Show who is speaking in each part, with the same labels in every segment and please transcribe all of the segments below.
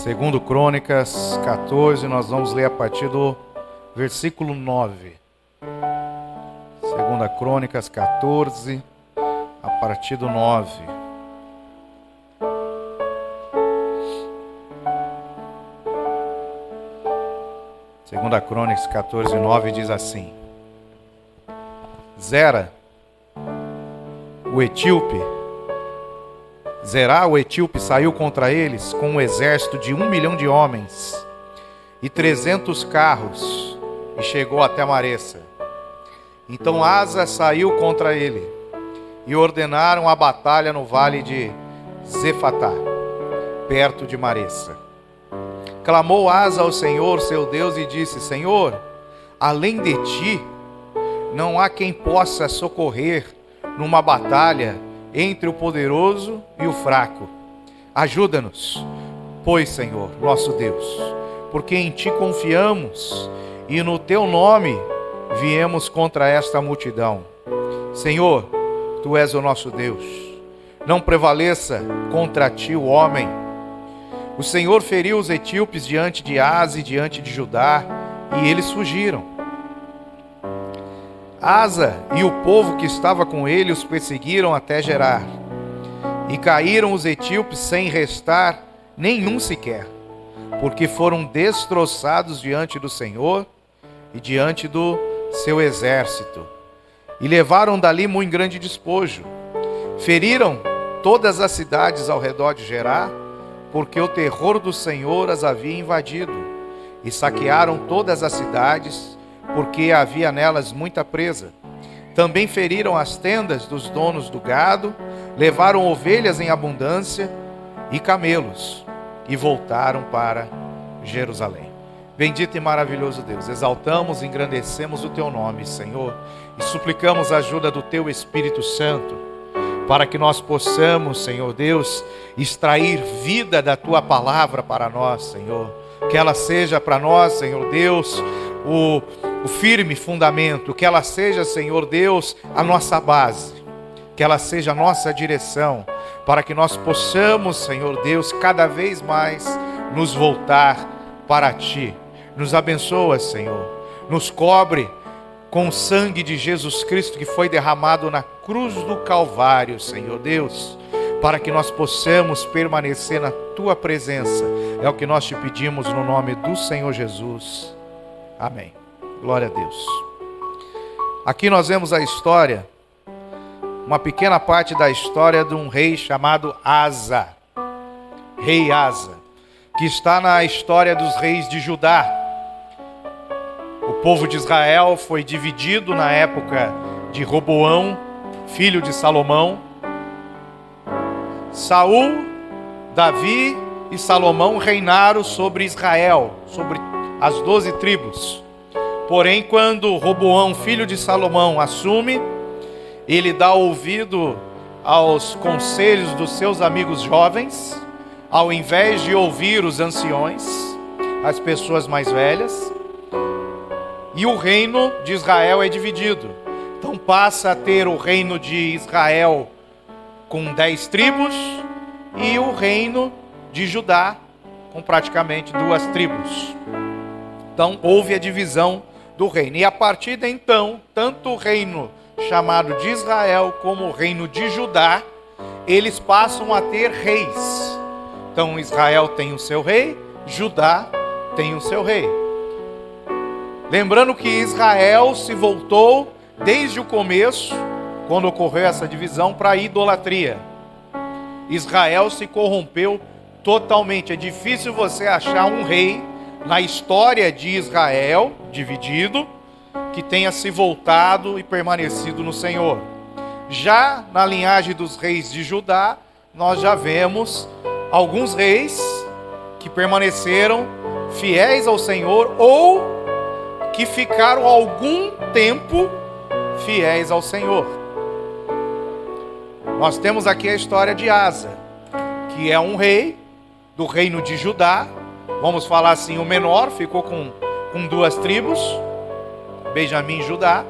Speaker 1: Segundo Crônicas 14, nós vamos ler a partir do versículo 9. Segunda Crônicas 14, a partir do 9. Segunda Crônicas 14, 9 diz assim: Zerá, o etíope, saiu contra eles com um exército de 1 milhão de homens e 300 carros e chegou até Maressa. Então Asa saiu contra ele e ordenaram a batalha no vale de Zefatá, perto de Maressa. Clamou Asa ao Senhor, seu Deus, e disse: Senhor, além de ti, não há quem possa socorrer numa batalha entre o poderoso e o fraco. Ajuda-nos, pois, Senhor, nosso Deus, porque em ti confiamos e no teu nome viemos contra esta multidão. Senhor, tu és o nosso Deus. Não prevaleça contra ti o homem. O Senhor feriu os etíopes diante de Asa e diante de Judá, e eles fugiram. Asa e o povo que estava com ele os perseguiram até Gerar. E caíram os etíopes sem restar nenhum sequer, porque foram destroçados diante do Senhor e diante do seu exército. E levaram dali muito grande despojo. Feriram todas as cidades ao redor de Gerar, porque o terror do Senhor as havia invadido. E saquearam todas as cidades, porque havia nelas muita presa. Também feriram as tendas dos donos do gado, levaram ovelhas em abundância e camelos, e voltaram para Jerusalém. Bendito e maravilhoso Deus, exaltamos e engrandecemos o teu nome, Senhor, e suplicamos a ajuda do teu Espírito Santo, para que nós possamos, Senhor Deus, extrair vida da tua palavra para nós, Senhor. Que ela seja para nós, Senhor Deus, o firme fundamento, que ela seja, Senhor Deus, a nossa base, que ela seja a nossa direção, para que nós possamos, Senhor Deus, cada vez mais nos voltar para Ti. Nos abençoa, Senhor, nos cobre com o sangue de Jesus Cristo que foi derramado na cruz do Calvário, Senhor Deus, para que nós possamos permanecer na Tua presença. É o que nós te pedimos no nome do Senhor Jesus. Amém. Glória a Deus. Aqui nós vemos a história, uma pequena parte da história de um rei chamado Asa, rei Asa, que está na história dos reis de Judá. O povo de Israel foi dividido na época de Roboão, filho de Salomão. Saul, Davi e Salomão reinaram sobre Israel, sobre as 12 tribos. Porém, quando Roboão, filho de Salomão, assume, ele dá ouvido aos conselhos dos seus amigos jovens, ao invés de ouvir os anciões, as pessoas mais velhas, e o reino de Israel é dividido. Então passa a ter o reino de Israel com 10 tribos e o reino de Judá com praticamente 2 tribos. Então houve a divisão do reino. E a partir de então, tanto o reino chamado de Israel como o reino de Judá, eles passam a ter reis. Então Israel tem o seu rei, Judá tem o seu rei. Lembrando que Israel se voltou desde o começo, quando ocorreu essa divisão, para a idolatria. Israel se corrompeu totalmente. É difícil você achar um rei na história de Israel, dividido, que tenha se voltado e permanecido no Senhor. Já na linhagem dos reis de Judá, nós já vemos alguns reis que permaneceram fiéis ao Senhor ou que ficaram algum tempo fiéis ao Senhor. Nós temos aqui a história de Asa, que é um rei do reino de Judá. Vamos falar assim, o menor, ficou com 2 tribos, Benjamim e Judá.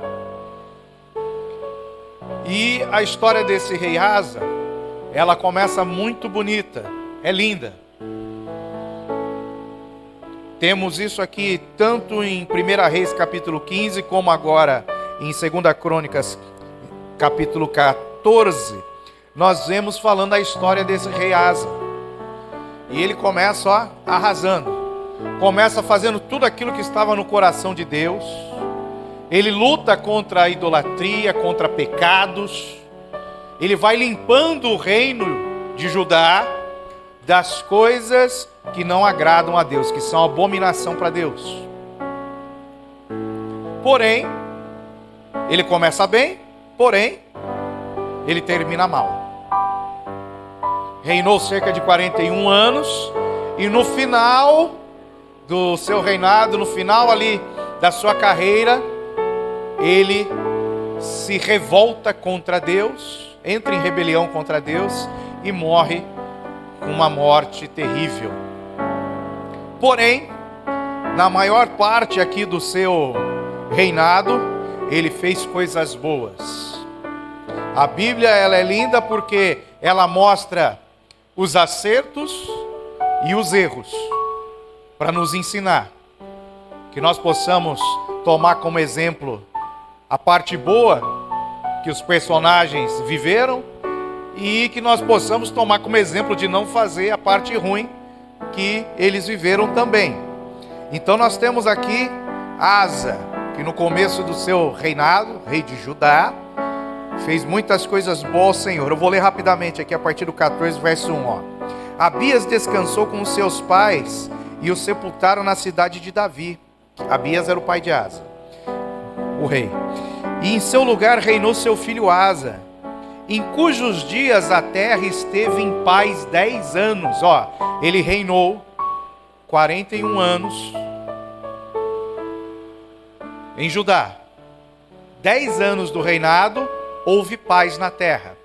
Speaker 1: E a história desse rei Asa, ela começa muito bonita, é linda. Temos isso aqui tanto em 1 Reis capítulo 15, como agora em 2 Crônicas capítulo 14. Nós vemos falando a história desse rei Asa. E ele começa arrasando. Começa fazendo tudo aquilo que estava no coração de Deus. Ele luta contra a idolatria, contra pecados. Ele vai limpando o reino de Judá das coisas que não agradam a Deus, que são abominação para Deus. Porém, ele começa bem, porém, ele termina mal. Reinou cerca de 41 anos, e no final do seu reinado, no final ali da sua carreira, ele se revolta contra Deus, entra em rebelião contra Deus e morre com uma morte terrível. Porém, na maior parte aqui do seu reinado, ele fez coisas boas. A Bíblia, ela é linda porque ela mostra os acertos e os erros, para nos ensinar, que nós possamos tomar como exemplo a parte boa que os personagens viveram, e que nós possamos tomar como exemplo de não fazer a parte ruim que eles viveram também. Então nós temos aqui Asa, que no começo do seu reinado, rei de Judá, fez muitas coisas boas ao Senhor. Eu vou ler rapidamente aqui a partir do 14, verso 1. Abias descansou com os seus pais e o sepultaram na cidade de Davi. Abias era o pai de Asa, o rei. E em seu lugar reinou seu filho Asa, em cujos dias a terra esteve em paz 10 anos. Ele reinou 41 anos em Judá. 10 anos do reinado, houve paz na terra.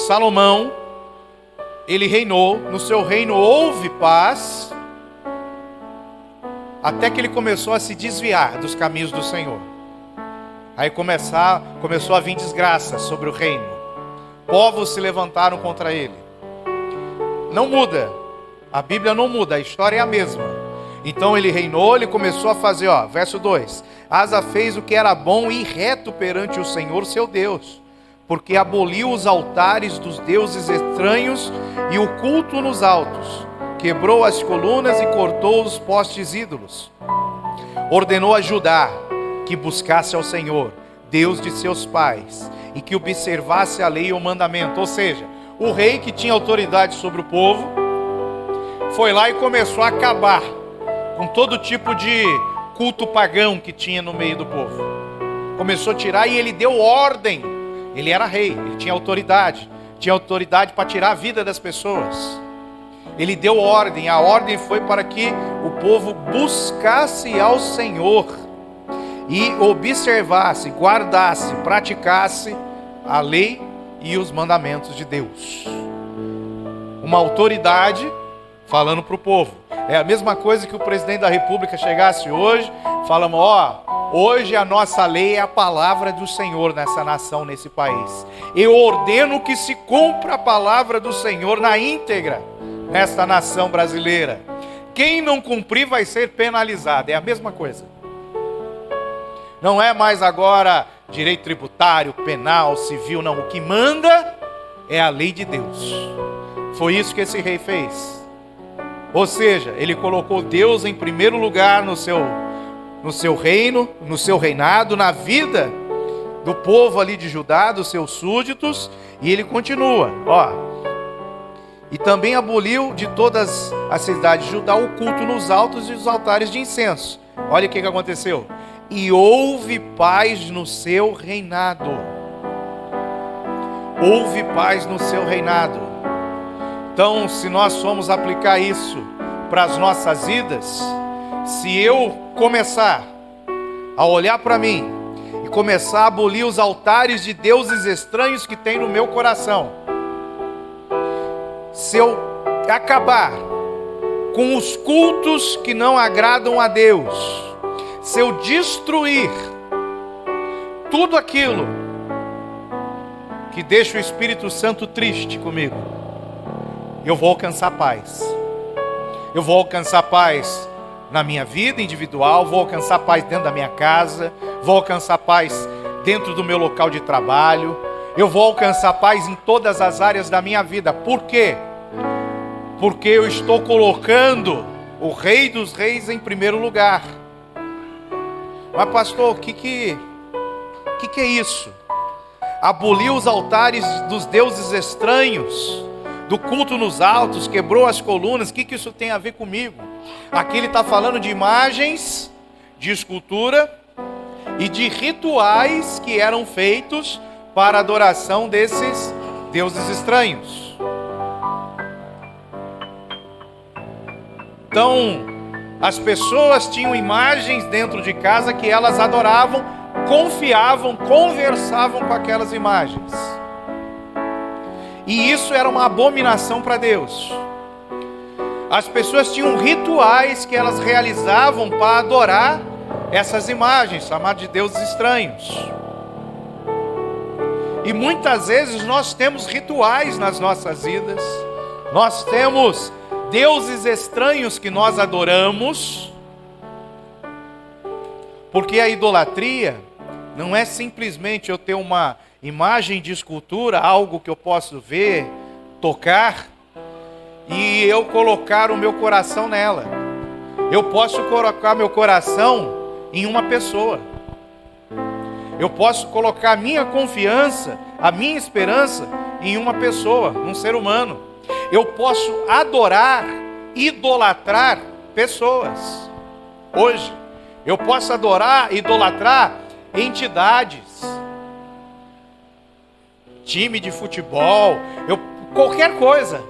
Speaker 1: Salomão, ele reinou, no seu reino houve paz, até que ele começou a se desviar dos caminhos do Senhor. Aí começou a vir desgraça sobre o reino. Povos se levantaram contra ele. Não muda. A Bíblia não muda, a história é a mesma. Então ele reinou, ele começou a fazer, verso 2. Asa fez o que era bom e reto perante o Senhor seu Deus, porque aboliu os altares dos deuses estranhos e o culto nos altos. Quebrou as colunas e cortou os postes ídolos. Ordenou a Judá que buscasse ao Senhor, Deus de seus pais, e que observasse a lei e o mandamento. Ou seja, o rei que tinha autoridade sobre o povo, foi lá e começou a acabar com todo tipo de culto pagão que tinha no meio do povo. Começou a tirar, e ele deu ordem. Ele era rei, ele tinha autoridade para tirar a vida das pessoas. Ele deu ordem, a ordem foi para que o povo buscasse ao Senhor e observasse, guardasse, praticasse a lei e os mandamentos de Deus. Uma autoridade falando para o povo. É a mesma coisa que o presidente da República chegasse hoje, falando, hoje a nossa lei é a palavra do Senhor nessa nação, nesse país. Eu ordeno que se cumpra a palavra do Senhor na íntegra nesta nação brasileira. Quem não cumprir vai ser penalizado. É a mesma coisa. Não é mais agora direito tributário, penal, civil, não. O que manda é a lei de Deus. Foi isso que esse rei fez. Ou seja, ele colocou Deus em primeiro lugar no seu reino, no seu reinado, na vida do povo ali de Judá, dos seus súditos, e ele continua, E também aboliu de todas as cidades de Judá o culto nos altos e os altares de incenso. Olha o que aconteceu. E houve paz no seu reinado. Houve paz no seu reinado. Então, se nós formos aplicar isso para as nossas vidas, se eu começar a olhar para mim e começar a abolir os altares de deuses estranhos que tem no meu coração, se eu acabar com os cultos que não agradam a Deus, se eu destruir tudo aquilo que deixa o Espírito Santo triste comigo, eu vou alcançar paz. Eu vou alcançar paz na minha vida individual, vou alcançar paz dentro da minha casa, vou alcançar paz dentro do meu local de trabalho, eu vou alcançar paz em todas as áreas da minha vida. Por quê? Porque eu estou colocando o Rei dos Reis em primeiro lugar. Mas pastor, o que é isso? Aboliu os altares dos deuses estranhos, do culto nos altos, quebrou as colunas. O que isso tem a ver comigo? Aqui ele está falando de imagens, de escultura e de rituais que eram feitos para a adoração desses deuses estranhos. Então, as pessoas tinham imagens dentro de casa que elas adoravam, confiavam, conversavam com aquelas imagens. E isso era uma abominação para Deus. As pessoas tinham rituais que elas realizavam para adorar essas imagens, chamadas de deuses estranhos. E muitas vezes nós temos rituais nas nossas vidas, nós temos deuses estranhos que nós adoramos, porque a idolatria não é simplesmente eu ter uma imagem de escultura, algo que eu posso ver, tocar, e eu colocar o meu coração nela. Eu posso colocar meu coração em uma pessoa. Eu posso colocar a minha confiança, a minha esperança em uma pessoa, num ser humano. Eu posso adorar, idolatrar pessoas. Hoje, eu posso adorar, idolatrar entidades, time de futebol, qualquer coisa.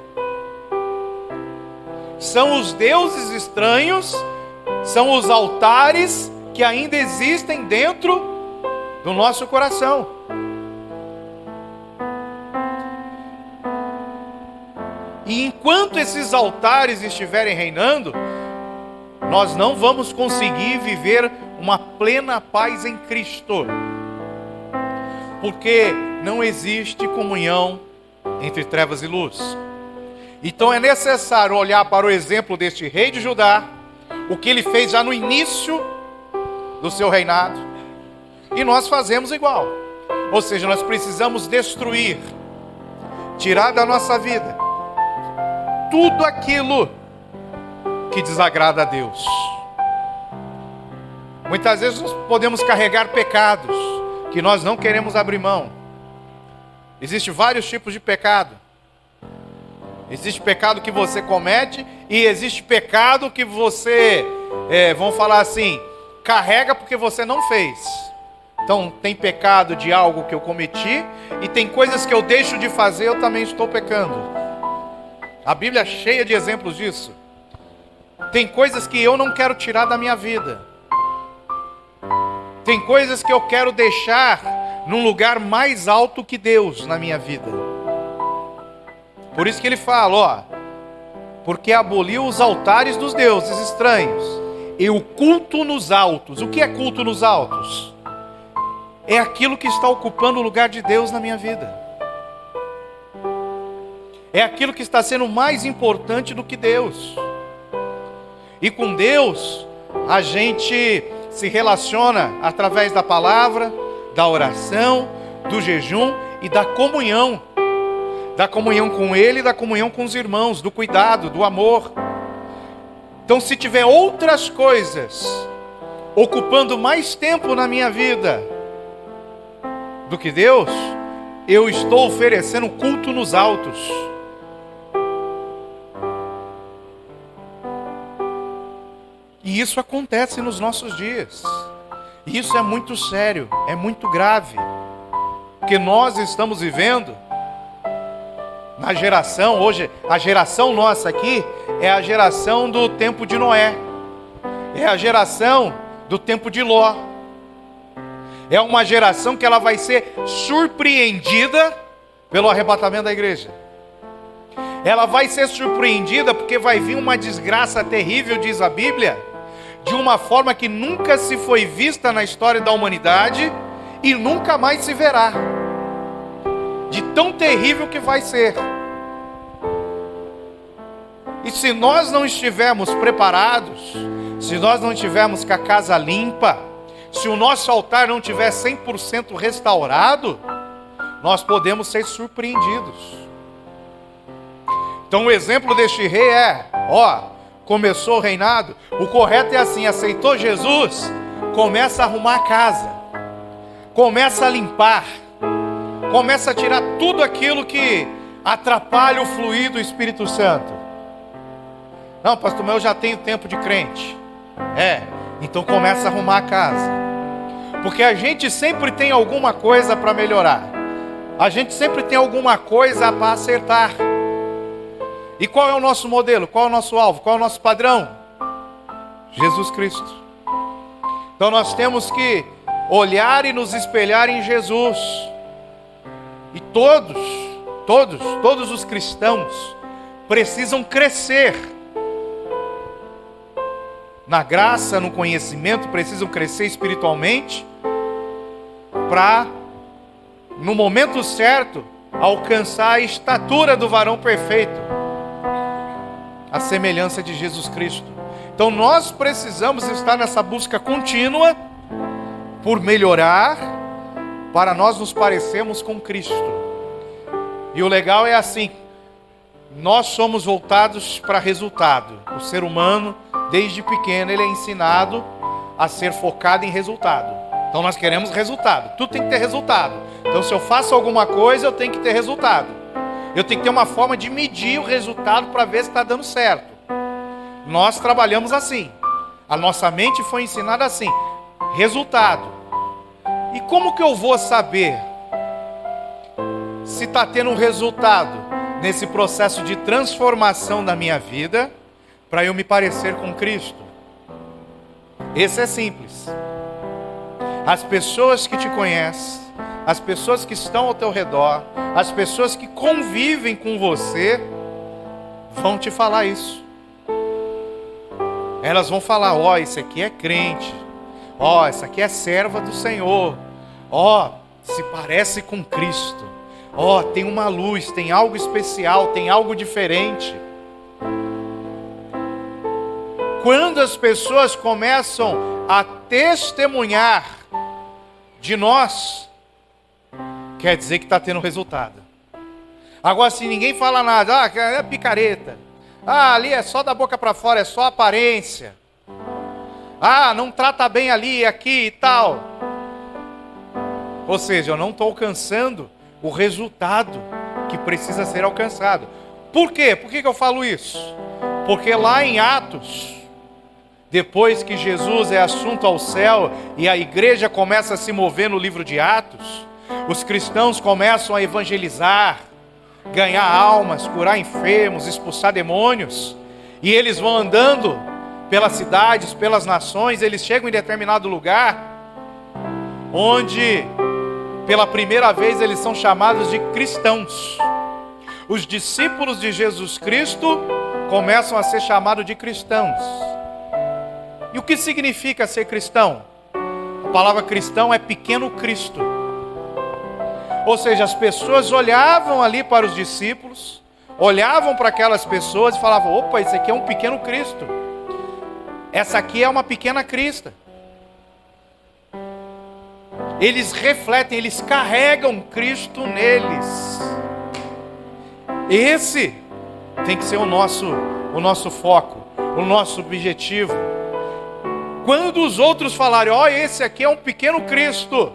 Speaker 1: São os deuses estranhos, são os altares que ainda existem dentro do nosso coração. E enquanto esses altares estiverem reinando, nós não vamos conseguir viver uma plena paz em Cristo. Porque não existe comunhão entre trevas e luz. Então é necessário olhar para o exemplo deste rei de Judá, o que ele fez já no início do seu reinado, e nós fazemos igual. Ou seja, nós precisamos destruir, tirar da nossa vida tudo aquilo que desagrada a Deus. Muitas vezes nós podemos carregar pecados que nós não queremos abrir mão. Existem vários tipos de pecado. Existe pecado que você comete e existe pecado que você, vamos falar assim, carrega porque você não fez. Então tem pecado de algo que eu cometi e tem coisas que eu deixo de fazer, eu também estou pecando. A Bíblia é cheia de exemplos disso. Tem coisas que eu não quero tirar da minha vida. Tem coisas que eu quero deixar num lugar mais alto que Deus na minha vida. Por isso que ele fala, porque aboliu os altares dos deuses estranhos e o culto nos altos. O que é culto nos altos? É aquilo que está ocupando o lugar de Deus na minha vida. É aquilo que está sendo mais importante do que Deus. E com Deus, a gente se relaciona através da palavra, da oração, do jejum e da comunhão. Da comunhão com Ele, da comunhão com os irmãos, do cuidado, do amor. Então, se tiver outras coisas ocupando mais tempo na minha vida do que Deus, eu estou oferecendo culto nos altos. E isso acontece nos nossos dias. E isso é muito sério, é muito grave. Porque nós estamos vivendo na geração, hoje, a geração nossa aqui é a geração do tempo de Noé. É a geração do tempo de Ló. É uma geração que ela vai ser surpreendida pelo arrebatamento da igreja. Ela vai ser surpreendida porque vai vir uma desgraça terrível, diz a Bíblia, de uma forma que nunca se foi vista na história da humanidade e nunca mais se verá. De tão terrível que vai ser. E se nós não estivermos preparados, se nós não estivermos com a casa limpa, se o nosso altar não estiver 100% restaurado, nós podemos ser surpreendidos. Então o exemplo deste rei é, começou o reinado, o correto é assim, aceitou Jesus, começa a arrumar a casa, começa a limpar, começa a tirar tudo aquilo que atrapalha o fluir do Espírito Santo. Não, pastor, mas eu já tenho tempo de crente. Então começa a arrumar a casa. Porque a gente sempre tem alguma coisa para melhorar. A gente sempre tem alguma coisa para acertar. E qual é o nosso modelo? Qual é o nosso alvo? Qual é o nosso padrão? Jesus Cristo. Então nós temos que olhar e nos espelhar em Jesus. E todos os cristãos precisam crescer na graça, no conhecimento, precisam crescer espiritualmente para, no momento certo, alcançar a estatura do varão perfeito, a semelhança de Jesus Cristo. Então nós precisamos estar nessa busca contínua por melhorar, para nós nos parecermos com Cristo. E o legal é assim, nós somos voltados para resultado. O ser humano, desde pequeno, ele é ensinado a ser focado em resultado. Então nós queremos resultado, tudo tem que ter resultado. Então se eu faço alguma coisa, eu tenho que ter resultado. Eu tenho que ter uma forma de medir o resultado para ver se está dando certo. Nós trabalhamos assim. A nossa mente foi ensinada assim. Resultado. E como que eu vou saber se está tendo um resultado nesse processo de transformação da minha vida para eu me parecer com Cristo? Esse é simples. As pessoas que te conhecem, as pessoas que estão ao teu redor, as pessoas que convivem com você, vão te falar isso. Elas vão falar, esse aqui é crente, essa aqui é serva do Senhor, se parece com Cristo, tem uma luz, tem algo especial, tem algo diferente. Quando as pessoas começam a testemunhar de nós, quer dizer que está tendo resultado. Agora, se ninguém fala nada, é picareta, ali é só da boca para fora, é só aparência, não trata bem ali, aqui e tal. Ou seja, eu não estou alcançando o resultado que precisa ser alcançado. Por quê? Por que eu falo isso? Porque lá em Atos, depois que Jesus é assunto ao céu e a igreja começa a se mover no livro de Atos, os cristãos começam a evangelizar, ganhar almas, curar enfermos, expulsar demônios, e eles vão andando pelas cidades, pelas nações. Eles chegam em determinado lugar onde pela primeira vez eles são chamados de cristãos. Os discípulos de Jesus Cristo começam a ser chamados de cristãos. E o que significa ser cristão? A palavra cristão é pequeno Cristo. Ou seja, as pessoas olhavam ali para os discípulos, olhavam para aquelas pessoas e falavam, opa, esse aqui é um pequeno Cristo. Essa aqui é uma pequena Crista. Eles refletem, eles carregam Cristo neles. Esse tem que ser o nosso foco, o nosso objetivo. Quando os outros falarem, esse aqui é um pequeno Cristo,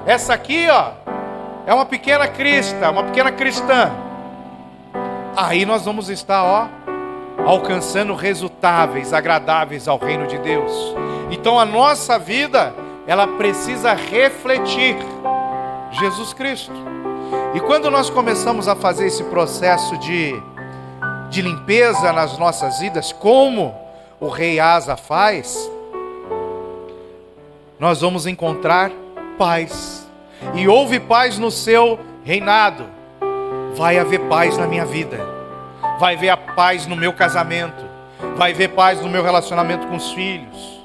Speaker 1: essa aqui, é uma pequena Crista, uma pequena cristã, aí nós vamos estar, alcançando resultáveis, agradáveis ao reino de Deus. Então a nossa vida, ela precisa refletir Jesus Cristo. E quando nós começamos a fazer esse processo de limpeza nas nossas vidas, como o rei Asa faz, nós vamos encontrar paz. E houve paz no seu reinado. Vai haver paz na minha vida. Vai haver a paz no meu casamento. Vai haver paz no meu relacionamento com os filhos.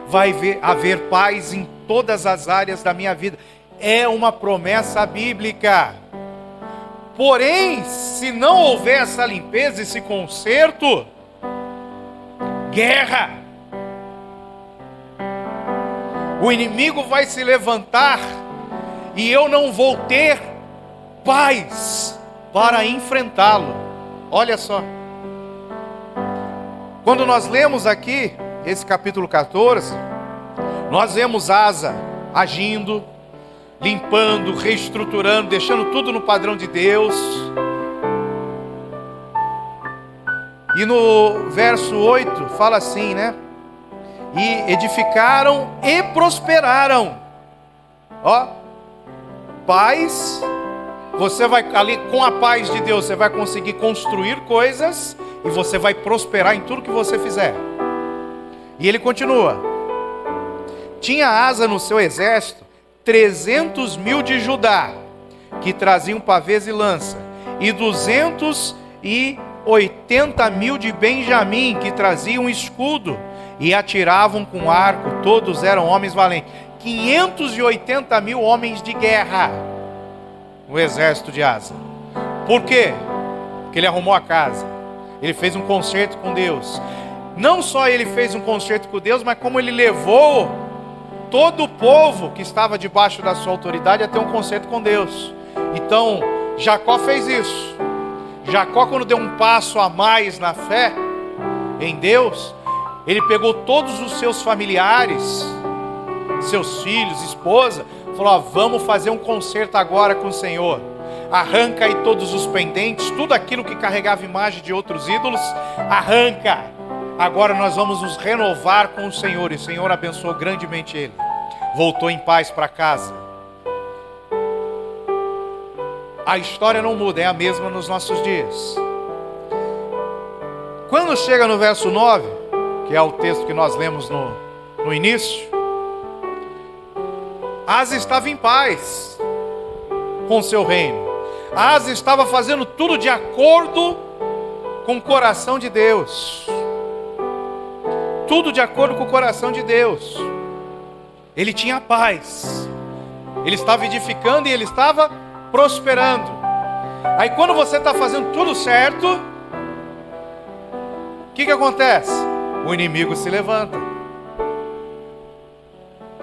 Speaker 1: Vai haver paz em todas as áreas da minha vida. É uma promessa bíblica. Porém, se não houver essa limpeza, esse conserto, guerra. O inimigo vai se levantar e eu não vou ter paz para enfrentá-lo. Olha só. Quando nós lemos aqui esse capítulo 14, nós vemos Asa agindo, limpando, reestruturando, deixando tudo no padrão de Deus. E no verso 8 fala assim, né? E edificaram e prosperaram. Ó, paz. Você vai ali com a paz de Deus, você vai conseguir construir coisas e você vai prosperar em tudo que você fizer. E ele continua. Tinha Asa no seu exército 300.000 de Judá, que traziam pavês e lança, e 280.000 de Benjamim, que traziam escudo e atiravam com arco. Todos eram homens valentes. 580.000 homens de guerra no exército de Asa. Por quê? Porque ele arrumou a casa, ele fez um concerto com Deus. Não só ele fez um concerto com Deus, mas como ele levou todo o povo que estava debaixo da sua autoridade a ter um concerto com Deus. Então, Jacó fez isso. Jacó, quando deu um passo a mais na fé em Deus, ele pegou todos os seus familiares, seus filhos, esposa, falou: ó, vamos fazer um concerto agora com o Senhor. Arranca aí todos os pendentes, tudo aquilo que carregava imagem de outros ídolos, arranca. Agora nós vamos nos renovar com o Senhor. E o Senhor abençoou grandemente ele. Voltou em paz para casa. A história não muda, é a mesma nos nossos dias. Quando chega no verso 9, que é o texto que nós lemos no início, Asa estava em paz com o seu reino. Asa estava fazendo tudo de acordo com o coração de Deus. Tudo de acordo com o coração de Deus. Ele tinha paz. Ele estava edificando e ele estava prosperando. Aí quando você está fazendo tudo certo, o que acontece? O inimigo se levanta.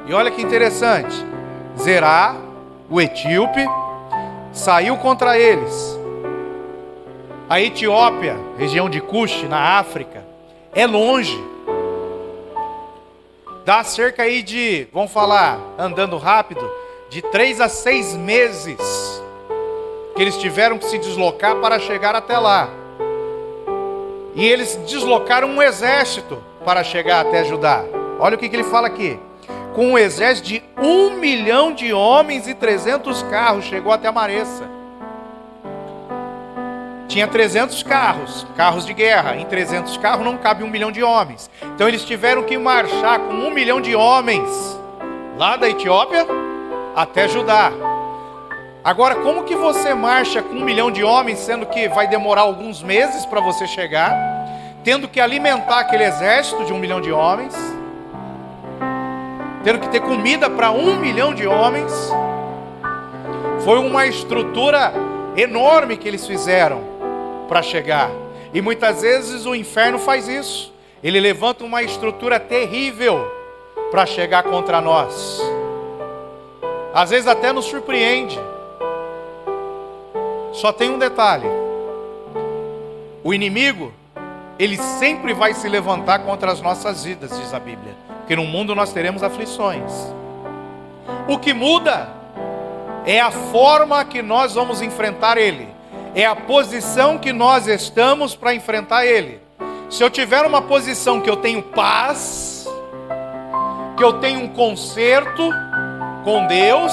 Speaker 1: E olha que interessante. Zerá, o etíope, saiu contra eles. A Etiópia, região de Cush, na África, é longe. Dá cerca aí de, vamos falar, andando rápido, de 3 a 6 meses que eles tiveram que se deslocar para chegar até lá. E eles deslocaram um exército para chegar até Judá. Olha o que ele fala aqui. Com um exército de 1 milhão de homens e 300 carros, chegou até a Maressa. Tinha 300 carros, carros de guerra. Em 300 carros não cabe 1 milhão de homens. Então eles tiveram que marchar com 1 milhão de homens, lá da Etiópia até Judá. Agora, como que você marcha com 1 milhão de homens, sendo que vai demorar alguns meses para você chegar, tendo que alimentar aquele exército de 1 milhão de homens, tendo que ter comida para 1 milhão de homens? Foi uma estrutura enorme que eles fizeram para chegar. E muitas vezes o inferno faz isso. Ele levanta uma estrutura terrível para chegar contra nós. Às vezes até nos surpreende. Só tem um detalhe. O inimigo, ele sempre vai se levantar contra as nossas vidas, diz a Bíblia. Porque no mundo nós teremos aflições. O que muda é a forma que nós vamos enfrentar ele. É a posição que nós estamos para enfrentar ele. Se eu tiver uma posição que eu tenho paz, que eu tenho um conserto com Deus,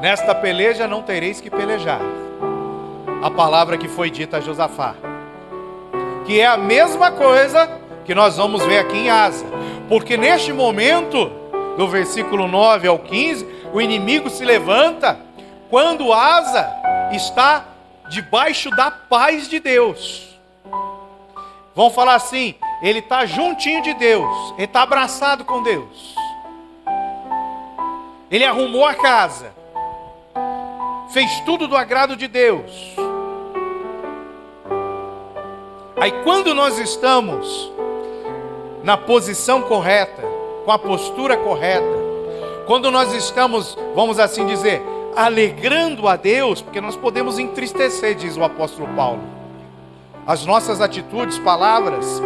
Speaker 1: nesta peleja não tereis que pelejar. A palavra que foi dita a Josafá. Que é a mesma coisa que nós vamos ver aqui em Asa. Porque neste momento, do versículo 9 ao 15, o inimigo se levanta quando Asa está debaixo da paz de Deus. Vamos falar assim, ele está juntinho de Deus, ele está abraçado com Deus. Ele arrumou a casa, fez tudo do agrado de Deus. Aí quando nós estamos na posição correta, com a postura correta, quando nós estamos, vamos assim dizer, alegrando a Deus, porque nós podemos entristecer, diz o apóstolo Paulo. As nossas atitudes, palavras,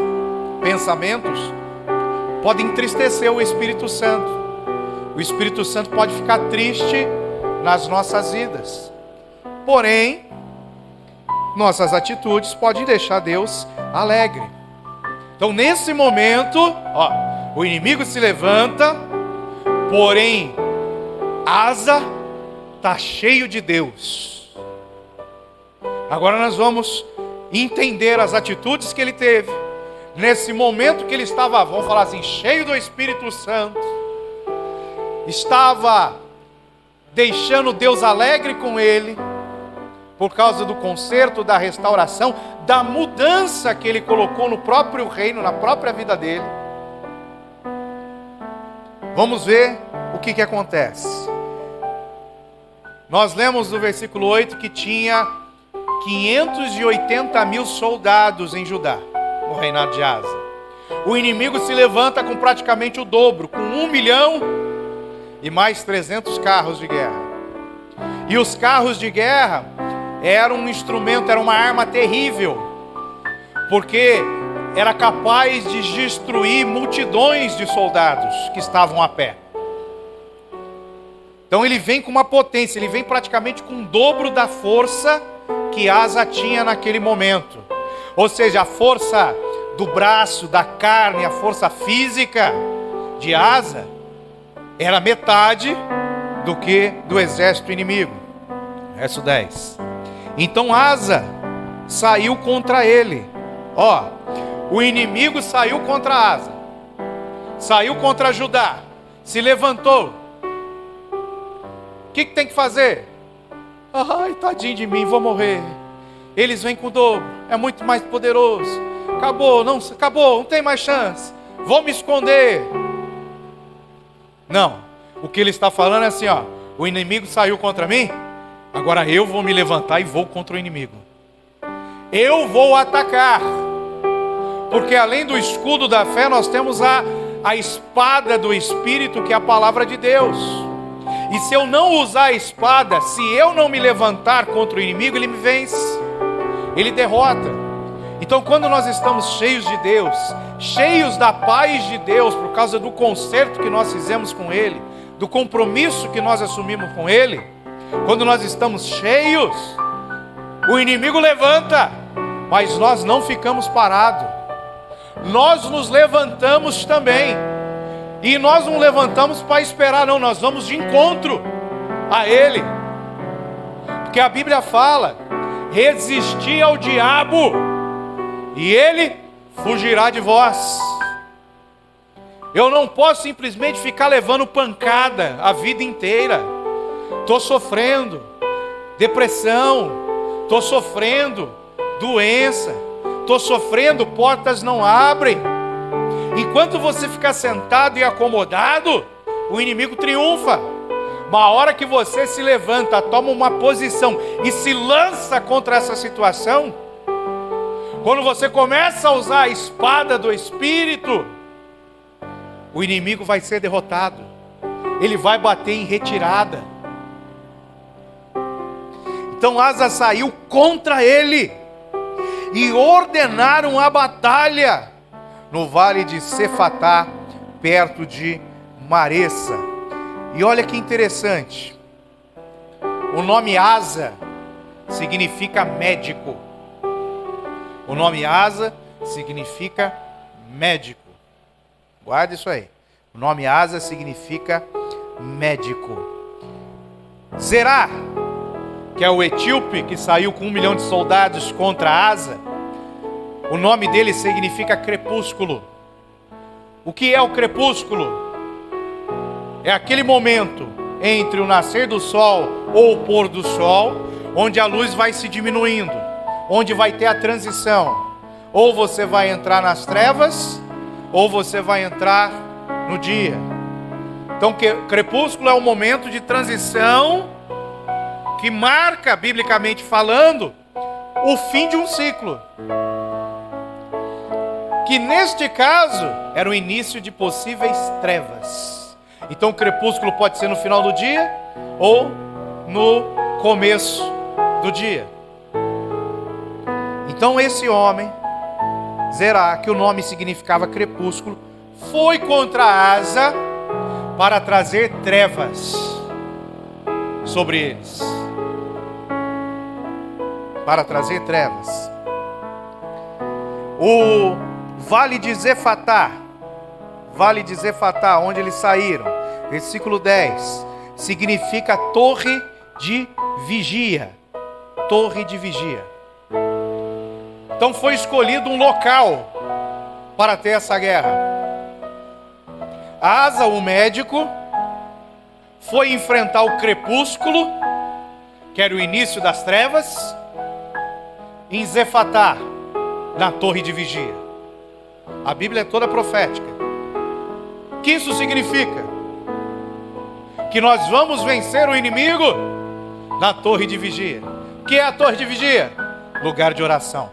Speaker 1: pensamentos podem entristecer o Espírito Santo. O Espírito Santo pode ficar triste nas nossas vidas. Porém, nossas atitudes podem deixar Deus alegre. Então, nesse momento, o inimigo se levanta, porém, Asa está cheio de Deus. Agora nós vamos entender as atitudes que ele teve. Nesse momento que ele estava, vamos falar assim, cheio do Espírito Santo, estava deixando Deus alegre com ele, por causa do conserto, da restauração, da mudança que ele colocou no próprio reino, na própria vida dele. Vamos ver o que acontece. Nós lemos no versículo 8 que tinha 580 mil soldados em Judá, no reinado de Asa. O inimigo se levanta com praticamente o dobro, com 1 milhão e mais 300 carros de guerra. E os carros de guerra eram um instrumento, era uma arma terrível, porque era capaz de destruir multidões de soldados que estavam a pé. Então ele vem com uma potência, ele vem praticamente com o dobro da força que Asa tinha naquele momento. Ou seja, a força do braço, da carne, a força física de Asa era metade do que do exército inimigo. Verso 10. Então Asa saiu contra ele. O inimigo saiu contra Asa, saiu contra Judá, se levantou. O que tem que fazer? Ai, tadinho de mim, vou morrer. Eles vêm com o dobro, é muito mais poderoso. Acabou, não tem mais chance. Vou me esconder. Não, o que ele está falando é assim, o inimigo saiu contra mim, agora eu vou me levantar e vou contra o inimigo. Eu vou atacar. Porque além do escudo da fé, nós temos a espada do Espírito, que é a palavra de Deus. E se eu não usar a espada, se eu não me levantar contra o inimigo, ele me vence, ele derrota. Então quando nós estamos cheios de Deus, cheios da paz de Deus, por causa do concerto que nós fizemos com Ele, do compromisso que nós assumimos com Ele, quando nós estamos cheios, o inimigo levanta, mas nós não ficamos parados. Nós nos levantamos também. E nós não levantamos para esperar, não. Nós vamos de encontro a Ele. Porque a Bíblia fala: resisti ao diabo e ele fugirá de vós. Eu não posso simplesmente ficar levando pancada a vida inteira. Estou sofrendo depressão, estou sofrendo doença, estou sofrendo, portas não abrem. Enquanto você ficar sentado e acomodado, o inimigo triunfa. Uma hora que você se levanta, toma uma posição e se lança contra essa situação, quando você começa a usar a espada do Espírito, o inimigo vai ser derrotado. Ele vai bater em retirada. Então Asa saiu contra ele e ordenaram a batalha no vale de Sefatá, perto de Maressa. E olha que interessante, o nome Asa significa médico. O nome Asa significa médico. Guarda isso aí. O nome Asa significa médico. Zerá, que é o etíope que saiu com 1 milhão de soldados contra Asa, o nome dele significa crepúsculo. O que é o crepúsculo? É aquele momento entre o nascer do sol ou o pôr do sol, onde a luz vai se diminuindo, onde vai ter a transição. Ou você vai entrar nas trevas, ou você vai entrar no dia. Então crepúsculo é um momento de transição que marca, biblicamente falando, o fim de um ciclo. Que neste caso era o início de possíveis trevas. Então o crepúsculo pode ser no final do dia ou no começo do dia. Então esse homem, Zerá, que o nome significava crepúsculo, foi contra Asa para trazer trevas sobre eles. Para trazer trevas. O Vale de Zefatá, onde eles saíram, versículo 10, significa torre de vigia. Torre de vigia. Então foi escolhido um local para ter essa guerra. Asa, o médico, foi enfrentar o crepúsculo, que era o início das trevas, em Zefatá, na torre de vigia. A Bíblia é toda profética. O que isso significa? Que nós vamos vencer o inimigo na torre de vigia. O que é a torre de vigia? Lugar de oração.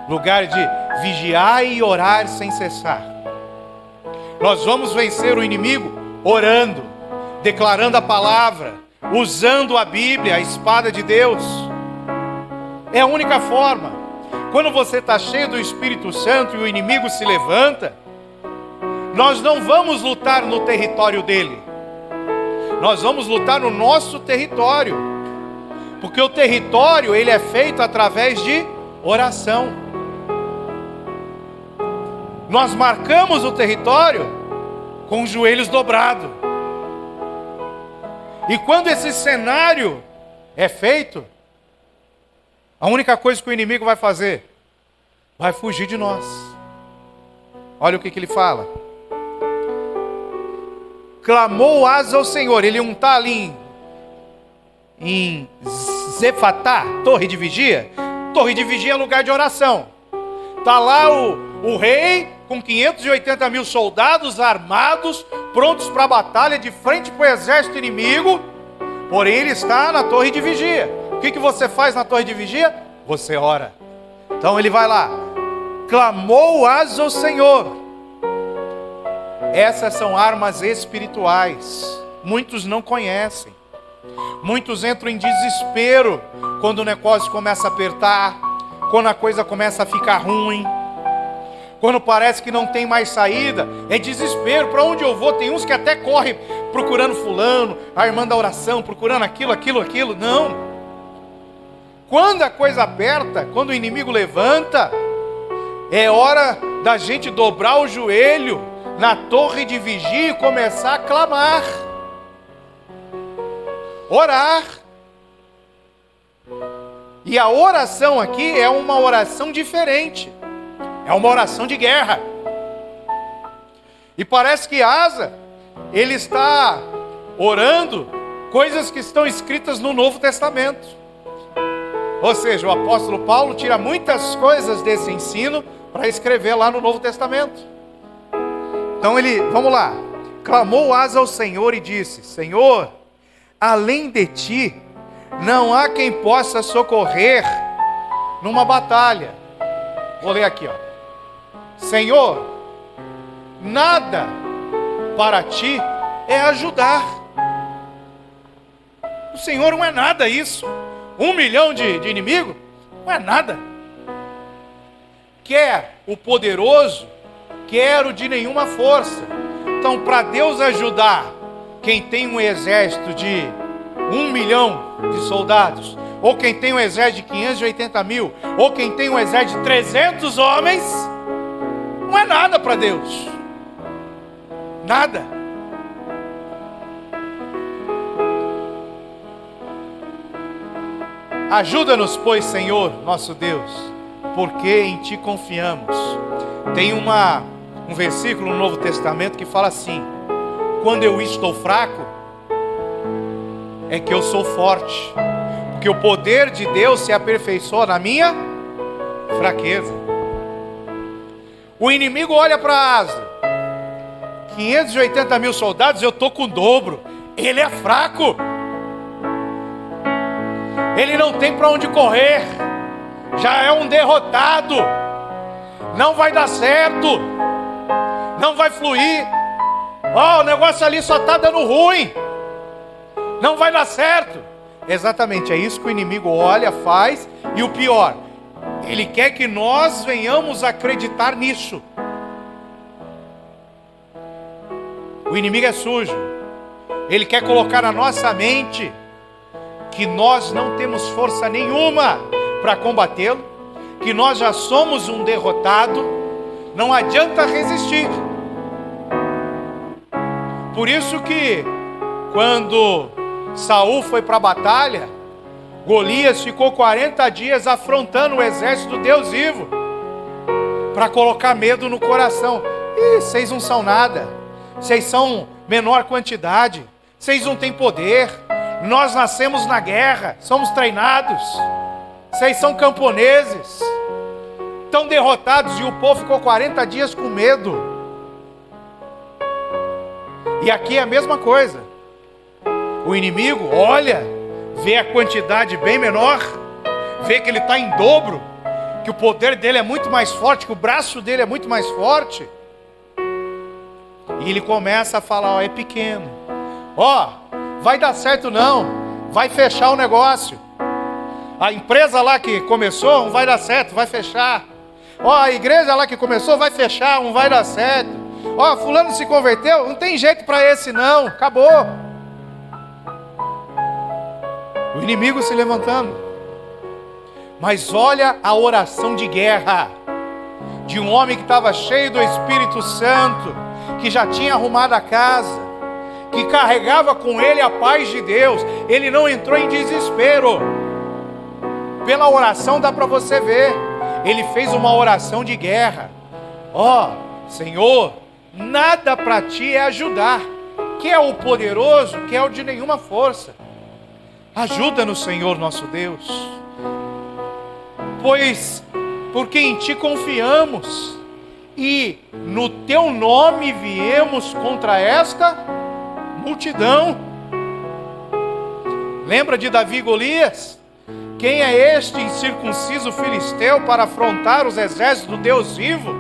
Speaker 1: Lugar de vigiar e orar sem cessar. Nós vamos vencer o inimigo orando, declarando a palavra, usando a Bíblia, a espada de Deus. É a única forma. Quando você está cheio do Espírito Santo e o inimigo se levanta, nós não vamos lutar no território dele. Nós vamos lutar no nosso território. Porque o território, ele é feito através de oração. Nós marcamos o território com os joelhos dobrados. E quando esse cenário é feito, a única coisa que o inimigo vai fazer, vai fugir de nós. Olha o que ele fala. Clamou Asa ao Senhor. Ele não está ali em Zefatá, torre de vigia. Torre de vigia é lugar de oração. Está lá o rei com 580 mil soldados armados, prontos para a batalha, de frente para o exército inimigo. Porém ele está na torre de vigia. O que você faz na torre de vigia? Você ora. Então ele vai lá. Clamou Asa ao Senhor. Essas são armas espirituais. Muitos não conhecem. Muitos entram em desespero quando o negócio começa a apertar, quando a coisa começa a ficar ruim, quando parece que não tem mais saída. É desespero. Para onde eu vou? Tem uns que até correm procurando fulano, a irmã da oração, procurando aquilo. Não. Quando a coisa aperta, quando o inimigo levanta, é hora da gente dobrar o joelho na torre de vigia e começar a clamar. Orar. E a oração aqui é uma oração diferente. É uma oração de guerra. E parece que Asa, ele está orando coisas que estão escritas no Novo Testamento. Ou seja, o apóstolo Paulo tira muitas coisas desse ensino para escrever lá no Novo Testamento. Então vamos lá. Clamou Asa ao Senhor e disse: Senhor, além de ti, não há quem possa socorrer numa batalha. Vou ler aqui, Senhor, nada para ti é ajudar. O Senhor não é nada isso. 1 milhão de inimigos não é nada. Quer o poderoso, quer o de nenhuma força. Então, para Deus ajudar quem tem um exército de 1 milhão de soldados, ou quem tem um exército de 580 mil, ou quem tem um exército de 300 homens, não é nada para Deus. Nada. Ajuda-nos, pois, Senhor, nosso Deus, porque em Ti confiamos. Tem um versículo no Novo Testamento que fala assim: quando eu estou fraco, é que eu sou forte, porque o poder de Deus se aperfeiçoa na minha fraqueza. O inimigo olha para Asa, 580 mil soldados, eu estou com o dobro. Ele é fraco. ele não tem para onde correr, já é um derrotado, não vai dar certo, não vai fluir. O negócio ali só está dando ruim, não vai dar certo. Exatamente, é isso que o inimigo olha, faz, e o pior, ele quer que nós venhamos acreditar nisso. O inimigo é sujo, ele quer colocar na nossa mente que nós não temos força nenhuma para combatê-lo, que nós já somos um derrotado, não adianta resistir. Por isso que quando Saul foi para a batalha, Golias ficou 40 dias afrontando o exército do Deus vivo, para colocar medo no coração. Vocês não são nada, vocês são menor quantidade, vocês não têm poder, nós nascemos na guerra, somos treinados, vocês são camponeses, estão derrotados. E o povo ficou 40 dias com medo. E aqui é a mesma coisa, o inimigo olha, vê a quantidade bem menor, vê que ele está em dobro, que o poder dele é muito mais forte, que o braço dele é muito mais forte, e ele começa a falar: é pequeno, vai dar certo não, vai fechar o negócio, a empresa lá que começou não vai dar certo, vai fechar, a igreja lá que começou vai fechar, não vai dar certo, fulano se converteu, não tem jeito para esse não, acabou. O inimigo se levantando. Mas olha a oração de guerra de um homem que estava cheio do Espírito Santo, que já tinha arrumado a casa, que carregava com ele a paz de Deus. Ele não entrou em desespero. Pela oração dá para você ver, ele fez uma oração de guerra. Senhor, nada para ti é ajudar, que é o poderoso, que é o de nenhuma força. Ajuda-nos, Senhor nosso Deus, pois porque em ti confiamos, e no teu nome viemos contra esta multidão. Lembra de Davi e Golias? Quem é este incircunciso filisteu para afrontar os exércitos do Deus vivo?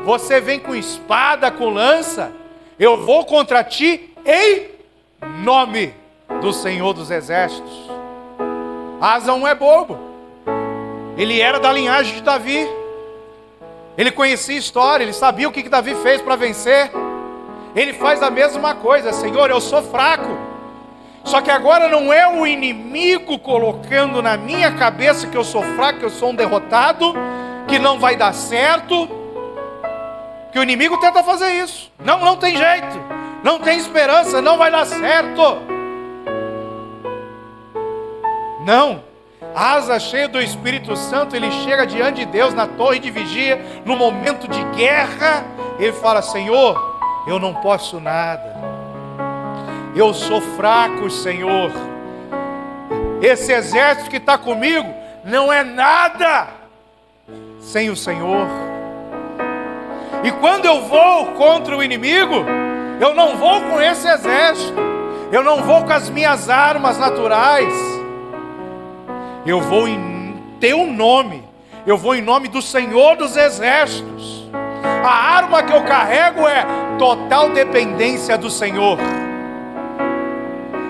Speaker 1: Você vem com espada, com lança, eu vou contra ti em nome do Senhor dos exércitos. Asa não é bobo, ele era da linhagem de Davi, ele conhecia a história, ele sabia o que Davi fez para vencer. Ele faz a mesma coisa: Senhor, eu sou fraco, só que agora não é o inimigo colocando na minha cabeça que eu sou fraco, que eu sou um derrotado, que não vai dar certo, que o inimigo tenta fazer isso. Não tem jeito, não tem esperança, não vai dar certo. Não, Asa, cheio do Espírito Santo, ele chega diante de Deus na torre de vigia, no momento de guerra, ele fala: Senhor, eu não posso nada, eu sou fraco, Senhor, esse exército que está comigo não é nada sem o Senhor. E quando eu vou contra o inimigo, eu não vou com esse exército, eu não vou com as minhas armas naturais, eu vou em teu nome, eu vou em nome do Senhor dos exércitos. A arma que eu carrego é total dependência do Senhor.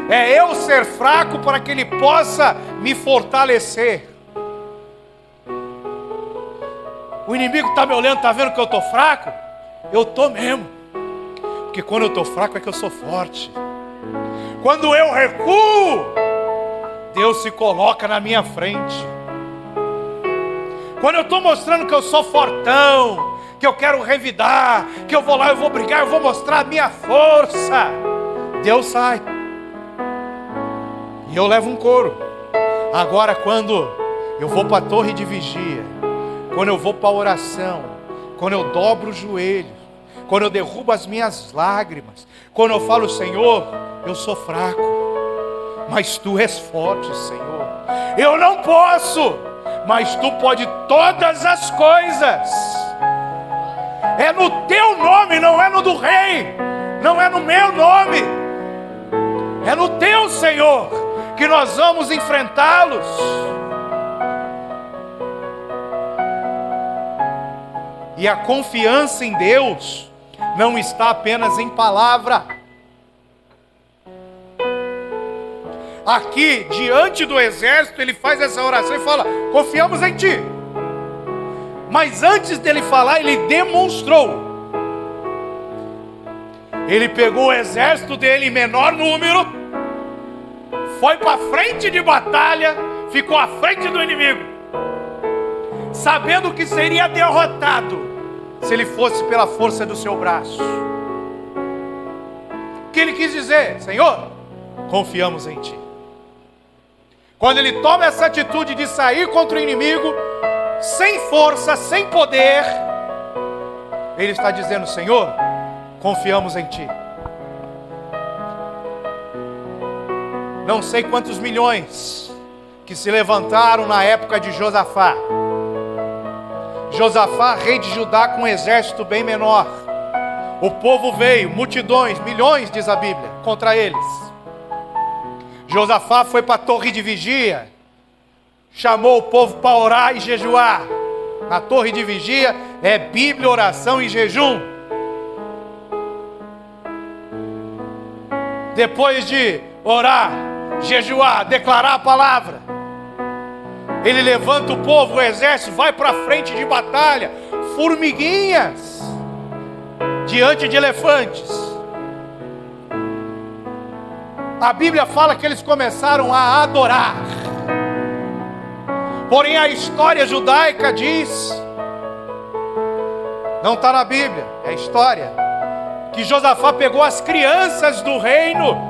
Speaker 1: É eu ser fraco para que Ele possa me fortalecer. O inimigo está me olhando, está vendo que eu estou fraco? Eu estou mesmo, porque quando eu estou fraco é que eu sou forte. Quando eu recuo, Deus se coloca na minha frente. Quando eu estou mostrando que eu sou fortão, que eu quero revidar, que eu vou lá, eu vou brigar, eu vou mostrar a minha força, Deus sai e eu levo um couro. Agora quando eu vou para a torre de vigia, quando eu vou para a oração, quando eu dobro o joelho, quando eu derrubo as minhas lágrimas, quando eu falo: Senhor, eu sou fraco, mas tu és forte, Senhor. Eu não posso, mas tu pode todas as coisas. É no teu nome, não é no do rei, não é no meu nome, é no teu, Senhor. que nós vamos enfrentá-los. E a confiança em Deus não está apenas em palavra. Aqui, diante do exército, ele faz essa oração e fala: confiamos em ti. Mas antes dele falar, ele demonstrou. Ele pegou o exército dele em menor número, foi para frente de batalha, ficou à frente do inimigo, sabendo que seria derrotado se ele fosse pela força do seu braço. O que ele quis dizer? Senhor, confiamos em ti. Quando ele toma essa atitude de sair contra o inimigo, sem força, sem poder, ele está dizendo: Senhor, confiamos em ti. Não sei quantos milhões que se levantaram na época de Josafá. Josafá, rei de Judá, com um exército bem menor. O povo veio, multidões, milhões, diz a Bíblia, contra eles. Josafá foi para a torre de vigia, chamou o povo para orar e jejuar. Na torre de vigia é Bíblia, oração e jejum. Depois de orar, jejuar, declarar a palavra, ele levanta o povo, o exército, vai para frente de batalha, formiguinhas diante de elefantes. A Bíblia fala que eles começaram a adorar. Porém a história judaica diz, não está na Bíblia, é história, que Josafá pegou as crianças do reino,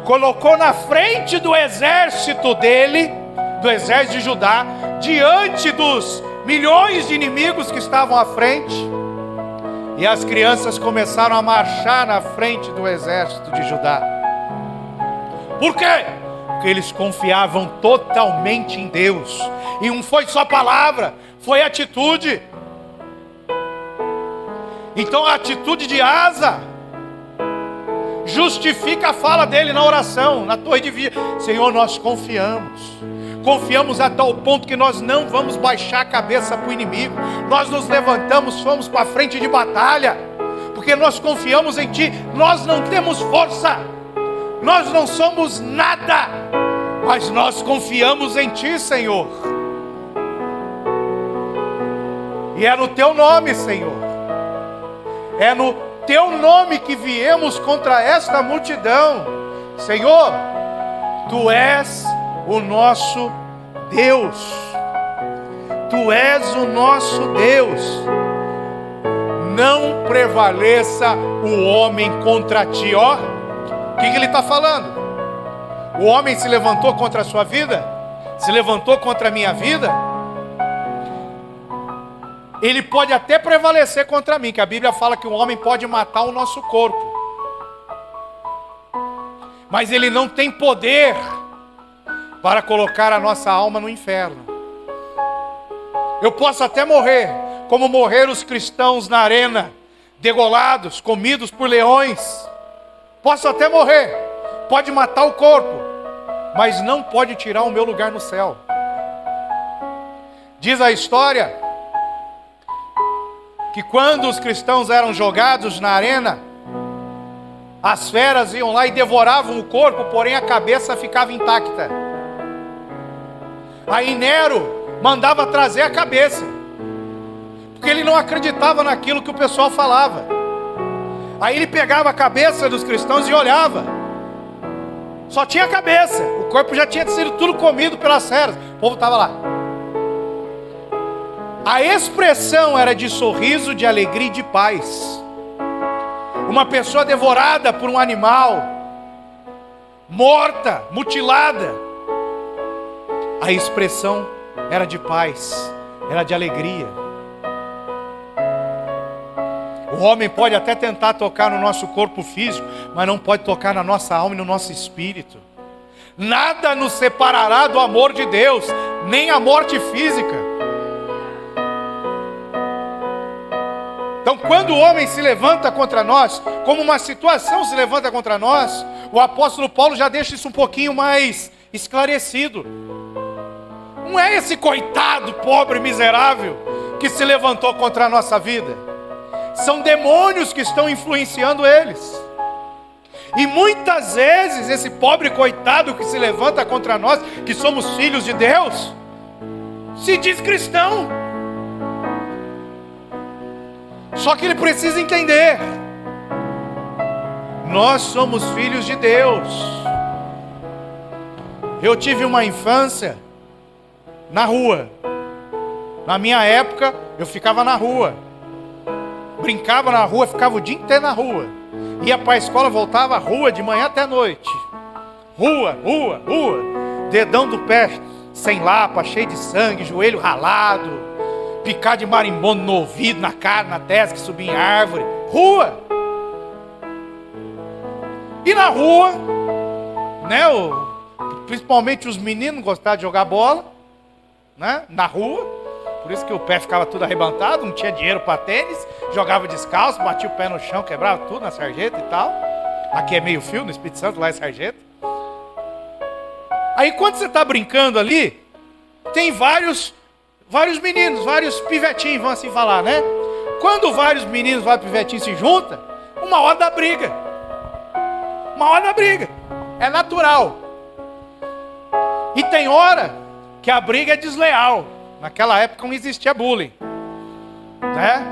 Speaker 1: colocou na frente do exército dele, do exército de Judá, diante dos milhões de inimigos que estavam à frente, e as crianças começaram a marchar na frente do exército de Judá. Por quê? Porque eles confiavam totalmente em Deus. E não foi só palavra, foi atitude. Então a atitude de Asa justifica a fala dele na oração, na torre de vigia. Senhor, nós confiamos. Confiamos a tal ponto que nós não vamos baixar a cabeça para o inimigo. Nós nos levantamos, fomos para a frente de batalha, porque nós confiamos em Ti. Nós não temos força, nós não somos nada, mas nós confiamos em Ti, Senhor. E é no Teu nome, Senhor, é no Teu nome que viemos contra esta multidão. Senhor, Tu és o nosso Deus. Tu és o nosso Deus. Não prevaleça o homem contra ti. Ó, o que ele está falando? O homem se levantou contra a sua vida? Se levantou contra a minha vida? Ele pode até prevalecer contra mim, que a Bíblia fala que o homem pode matar o nosso corpo, mas ele não tem poder para colocar a nossa alma no inferno. Eu posso até morrer, como morreram os cristãos na arena, degolados, comidos por leões. Posso até morrer, pode matar o corpo, mas não pode tirar o meu lugar no céu. Diz a história que quando os cristãos eram jogados na arena, as feras iam lá e devoravam o corpo, porém a cabeça ficava intacta. Aí Nero mandava trazer a cabeça, porque ele não acreditava naquilo que o pessoal falava. Aí ele pegava a cabeça dos cristãos e olhava, só tinha a cabeça, o corpo já tinha sido tudo comido pelas feras, o povo estava lá. A expressão era de sorriso, de alegria e de paz. Uma pessoa devorada por um animal, morta, mutilada, a expressão era de paz, era de alegria. O homem pode até tentar tocar no nosso corpo físico, mas não pode tocar na nossa alma e no nosso espírito. Nada nos separará do amor de Deus, nem a morte física. Então, quando o homem se levanta contra nós, como uma situação se levanta contra nós, o apóstolo Paulo já deixa isso um pouquinho mais esclarecido. Não é esse coitado, pobre, miserável, que se levantou contra a nossa vida. São demônios que estão influenciando eles. E muitas vezes esse pobre coitado que se levanta contra nós, que somos filhos de Deus, se diz cristão. Só que ele precisa entender: nós somos filhos de Deus. Eu tive uma infância na rua. Na minha época, eu ficava na rua. Brincava na rua, ficava o dia inteiro na rua. Ia para a escola, voltava à rua de manhã até noite. Rua, rua, rua. Dedão do pé sem lapa, cheio de sangue, joelho ralado, picar de marimbondo no ouvido, na cara, na testa, que subia em árvore. Rua. E na rua, né, principalmente os meninos gostavam de jogar bola, né, na rua. Por isso que o pé ficava tudo arrebentado, não tinha dinheiro para tênis, jogava descalço, batia o pé no chão, quebrava tudo na sarjeta e tal. Aqui é meio fio, no Espírito Santo, lá é sarjeta. Aí quando você está brincando ali, tem vários meninos, vários pivetinhos, vão assim falar, né? Quando vários meninos, vários pivetinhos se juntam, uma hora da briga. Uma hora da briga. É natural. E tem hora que a briga é desleal. Naquela época não existia bullying, né?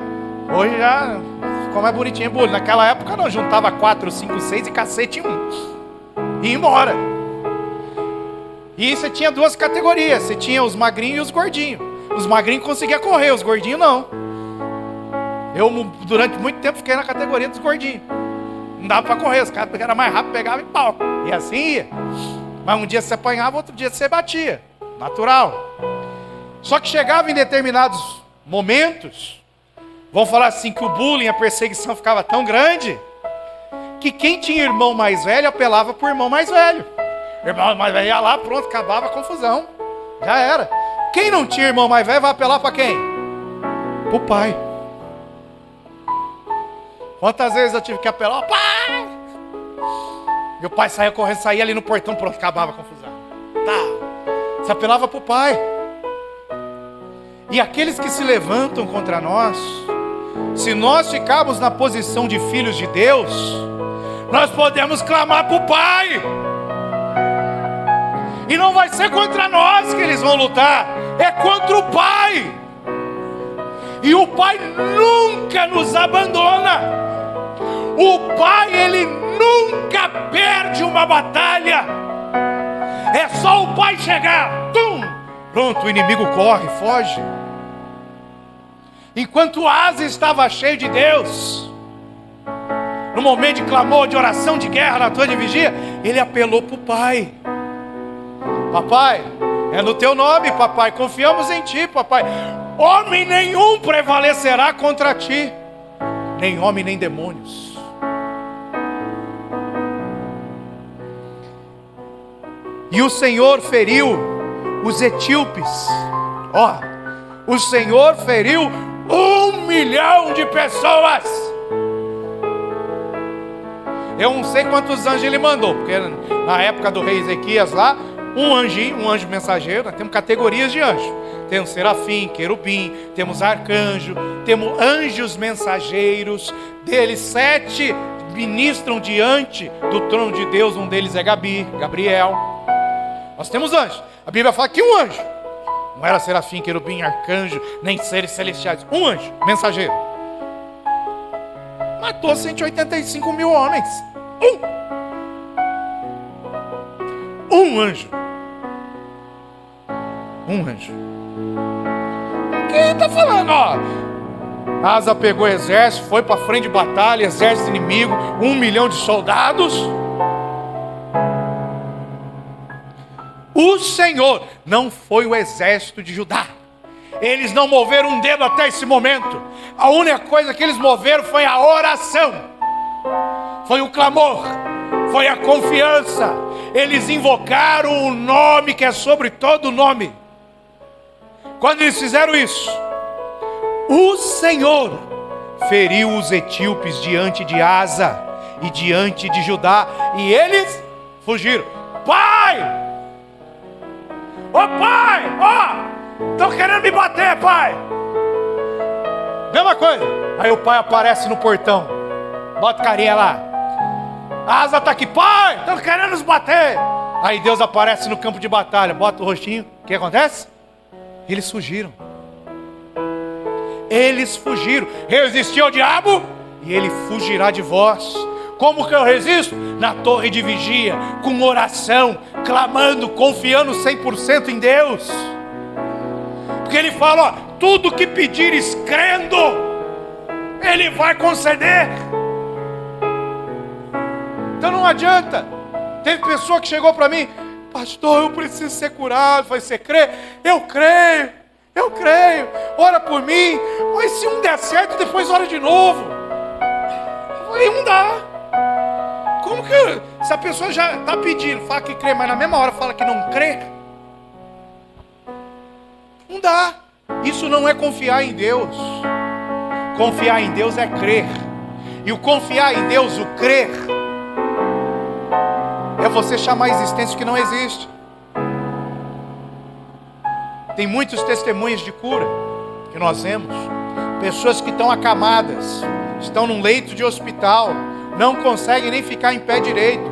Speaker 1: Hoje já ficou mais bonitinho bullying. Naquela época não, juntava 4, 5, 6 e cacete um. E ia embora. E você tinha duas categorias. Você tinha os magrinhos e os gordinhos. Os magrinhos conseguiam correr, os gordinhos não. Eu durante muito tempo fiquei na categoria dos gordinhos. Não dava para correr, os caras eram mais rápido, pegavam e pau. E assim ia. Mas um dia você apanhava, outro dia você batia. Natural. Só que chegava em determinados momentos, vão falar assim, que o bullying, a perseguição ficava tão grande, que quem tinha irmão mais velho apelava para o irmão mais velho. O irmão mais velho ia lá, pronto, acabava a confusão. Já era. Quem não tinha irmão mais velho vai apelar para quem? Para o pai. Quantas vezes eu tive que apelar? Pai! Meu pai saía correndo, saía ali no portão, pronto, acabava a confusão. Tá. Você apelava para o pai. E aqueles que se levantam contra nós, se nós ficarmos na posição de filhos de Deus, nós podemos clamar para o Pai. E não vai ser contra nós que eles vão lutar, é contra o Pai. E o Pai nunca nos abandona. O Pai, Ele nunca perde uma batalha. É só o Pai chegar, tum! Pronto, o inimigo corre, foge. Enquanto Asa estava cheio de Deus, no momento de clamor, de oração, de guerra, na torre de vigia, ele apelou para o pai. Papai, é no teu nome, papai, confiamos em ti, papai. Homem nenhum prevalecerá contra ti, nem homem nem demônios. E o Senhor feriu os etíopes. Ó, o Senhor feriu 1 milhão de pessoas. Eu não sei quantos anjos ele mandou, porque na época do rei Ezequias lá, um anjinho, um anjo mensageiro. Nós temos categorias de anjo. Temos serafim, querubim, temos arcanjo, temos anjos mensageiros. Deles 7 ministram diante do trono de Deus. Um deles é Gabriel. Nós temos anjos. A Bíblia fala que um anjo, não era serafim, querubim, arcanjo, nem seres celestiais. Um anjo, mensageiro. Matou 185 mil homens. Um anjo. Um anjo. Quem está falando? Ó, Asa pegou o exército, foi para frente de batalha, exército inimigo, 1 milhão de soldados. O Senhor não foi o exército de Judá. Eles não moveram um dedo até esse momento. A única coisa que eles moveram foi a oração, foi o clamor, foi a confiança. Eles invocaram o nome que é sobre todo nome. Quando eles fizeram isso, o Senhor feriu os etíopes diante de Asa e diante de Judá, e eles fugiram. Pai,
Speaker 2: Ô pai, ó, estão querendo me bater, pai. Mesma coisa. Aí o pai aparece no portão. Bota carinha lá. A Asa tá aqui, pai, estão querendo nos bater. Aí Deus aparece no campo de batalha. Bota o rostinho. O que acontece? Eles fugiram. Eles fugiram. Resistiu ao diabo e ele fugirá de vós. Como que eu resisto? Na torre de vigia, com oração, clamando, confiando 100% em Deus. Porque ele fala, ó, tudo que pedires crendo, ele vai conceder. Então não adianta. Teve pessoa que chegou para mim, pastor, eu preciso ser curado. Eu falei, você crê? Eu creio. Ora por mim. Mas se um der certo, depois ora de novo. Eu falei, não dá. Como que, se a pessoa já está pedindo, fala que crê, mas na mesma hora fala que não crê? Não dá. Isso não é confiar em Deus. Confiar em Deus é crer. E o confiar em Deus, o crer, é você chamar a existência que não existe. Tem muitos testemunhos de cura que nós vemos. Pessoas que estão acamadas, estão num leito de hospital, não conseguem nem ficar em pé direito.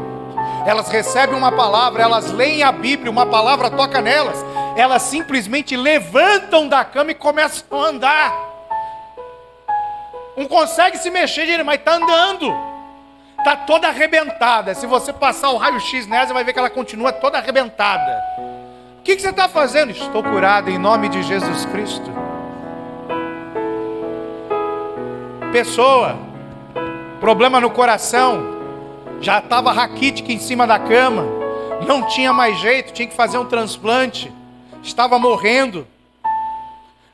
Speaker 2: Elas recebem uma palavra, elas leem a Bíblia, uma palavra toca nelas, elas simplesmente levantam da cama e começam a andar. Não consegue se mexer direito, mas está andando. Está toda arrebentada. Se você passar o raio-x nela, você vai ver que ela continua toda arrebentada. O que você está fazendo? Estou curado em nome de Jesus Cristo. Pessoa, problema no coração, já estava raquítica em cima da cama, não tinha mais jeito, tinha que fazer um transplante, estava morrendo.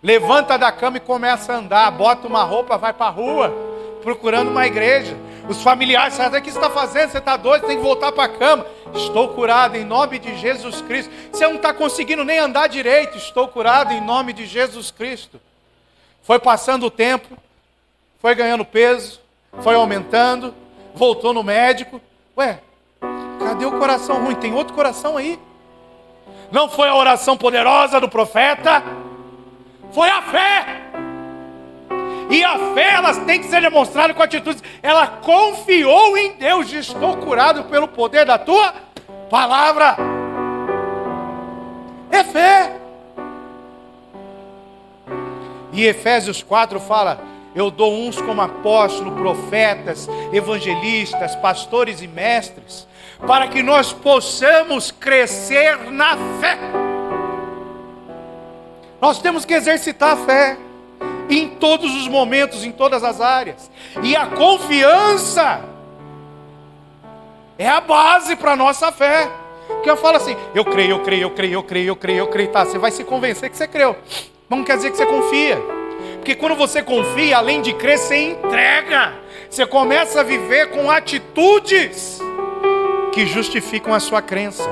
Speaker 2: Levanta da cama e começa a andar, bota uma roupa, vai para a rua, procurando uma igreja. Os familiares, sabe o que você está fazendo? Você está doido, tem que voltar para a cama. Estou curado em nome de Jesus Cristo. Você não está conseguindo nem andar direito. Estou curado em nome de Jesus Cristo. Foi passando o tempo, foi ganhando peso, foi aumentando, voltou no médico. Ué, cadê o coração ruim? Tem outro coração aí? Não foi a oração poderosa do profeta, foi a fé. E a fé, elas têm que ser demonstradas com atitudes. Ela confiou em Deus. Estou curado pelo poder da tua palavra. É fé. E Efésios 4 fala, eu dou uns como apóstolos, profetas, evangelistas, pastores e mestres, para que nós possamos crescer na fé. Nós temos que exercitar a fé em todos os momentos, em todas as áreas. E a confiança é a base para a nossa fé. Que eu falo assim, eu creio. Tá, você vai se convencer que você creu. Não quer dizer que você confia. Porque quando você confia, além de crer, você entrega. Você começa a viver com atitudes que justificam a sua crença.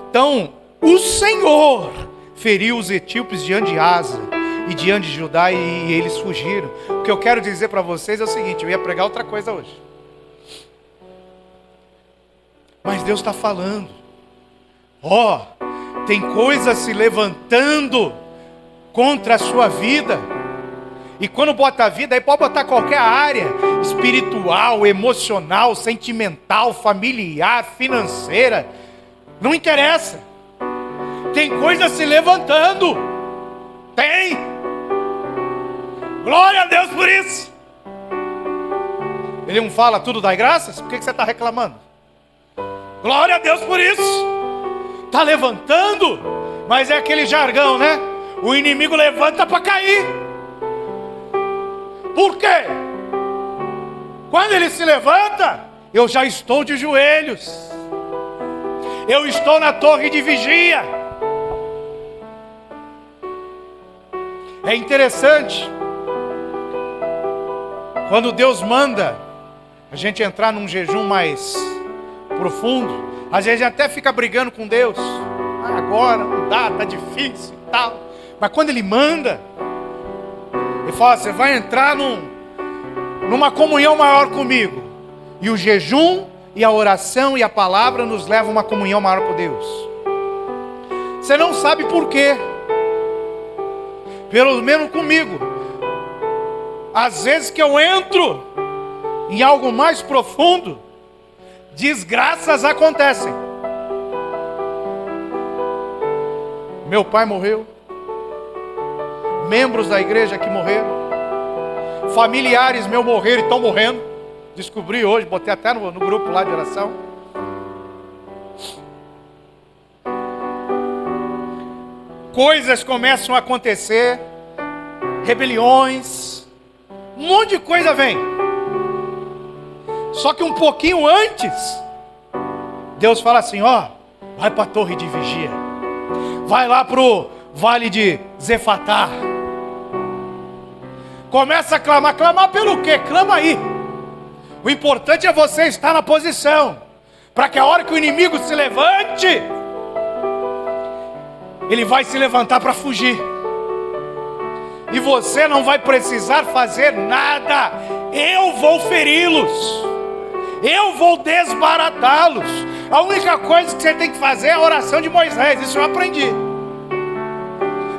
Speaker 2: Então, o Senhor feriu os etíopes diante de Asa e diante de Judá, e eles fugiram. O que eu quero dizer para vocês é o seguinte, eu ia pregar outra coisa hoje, mas Deus está falando, tem coisas se levantando contra a sua vida. E quando bota a vida, aí pode botar qualquer área, espiritual, emocional, sentimental, familiar, financeira, não interessa. Tem coisas se levantando. Tem. Glória a Deus por isso. Ele não fala tudo dai graças? Por que você está reclamando? Glória a Deus por isso. Está levantando. Mas é aquele jargão, né? O inimigo levanta para cair. Por quê? Quando ele se levanta, eu já estou de joelhos. Eu estou na torre de vigia. É interessante, quando Deus manda a gente entrar num jejum mais profundo, às vezes a gente até fica brigando com Deus. Agora não dá, está difícil e tal. Mas quando Ele manda, Ele fala, você vai entrar numa comunhão maior comigo. E o jejum e a oração e a palavra nos levam a uma comunhão maior com Deus. Você não sabe por quê. Pelo menos comigo. Às vezes que eu entro em algo mais profundo, desgraças acontecem. Meu pai morreu. Membros da igreja que morreram. Familiares meus morreram e estão morrendo. Descobri hoje, botei até no grupo lá de oração. Coisas começam a acontecer. Rebeliões. Um monte de coisa vem. Só que um pouquinho antes, Deus fala assim, ó, vai para a torre de vigia. Vai lá para o vale de Zefatá. Começa a clamar. Clamar pelo quê? Clama aí. O importante é você estar na posição, para que a hora que o inimigo se levante, ele vai se levantar para fugir. E você não vai precisar fazer nada. Eu vou feri-los. Eu vou desbaratá-los. A única coisa que você tem que fazer é a oração de Moisés. Isso eu aprendi.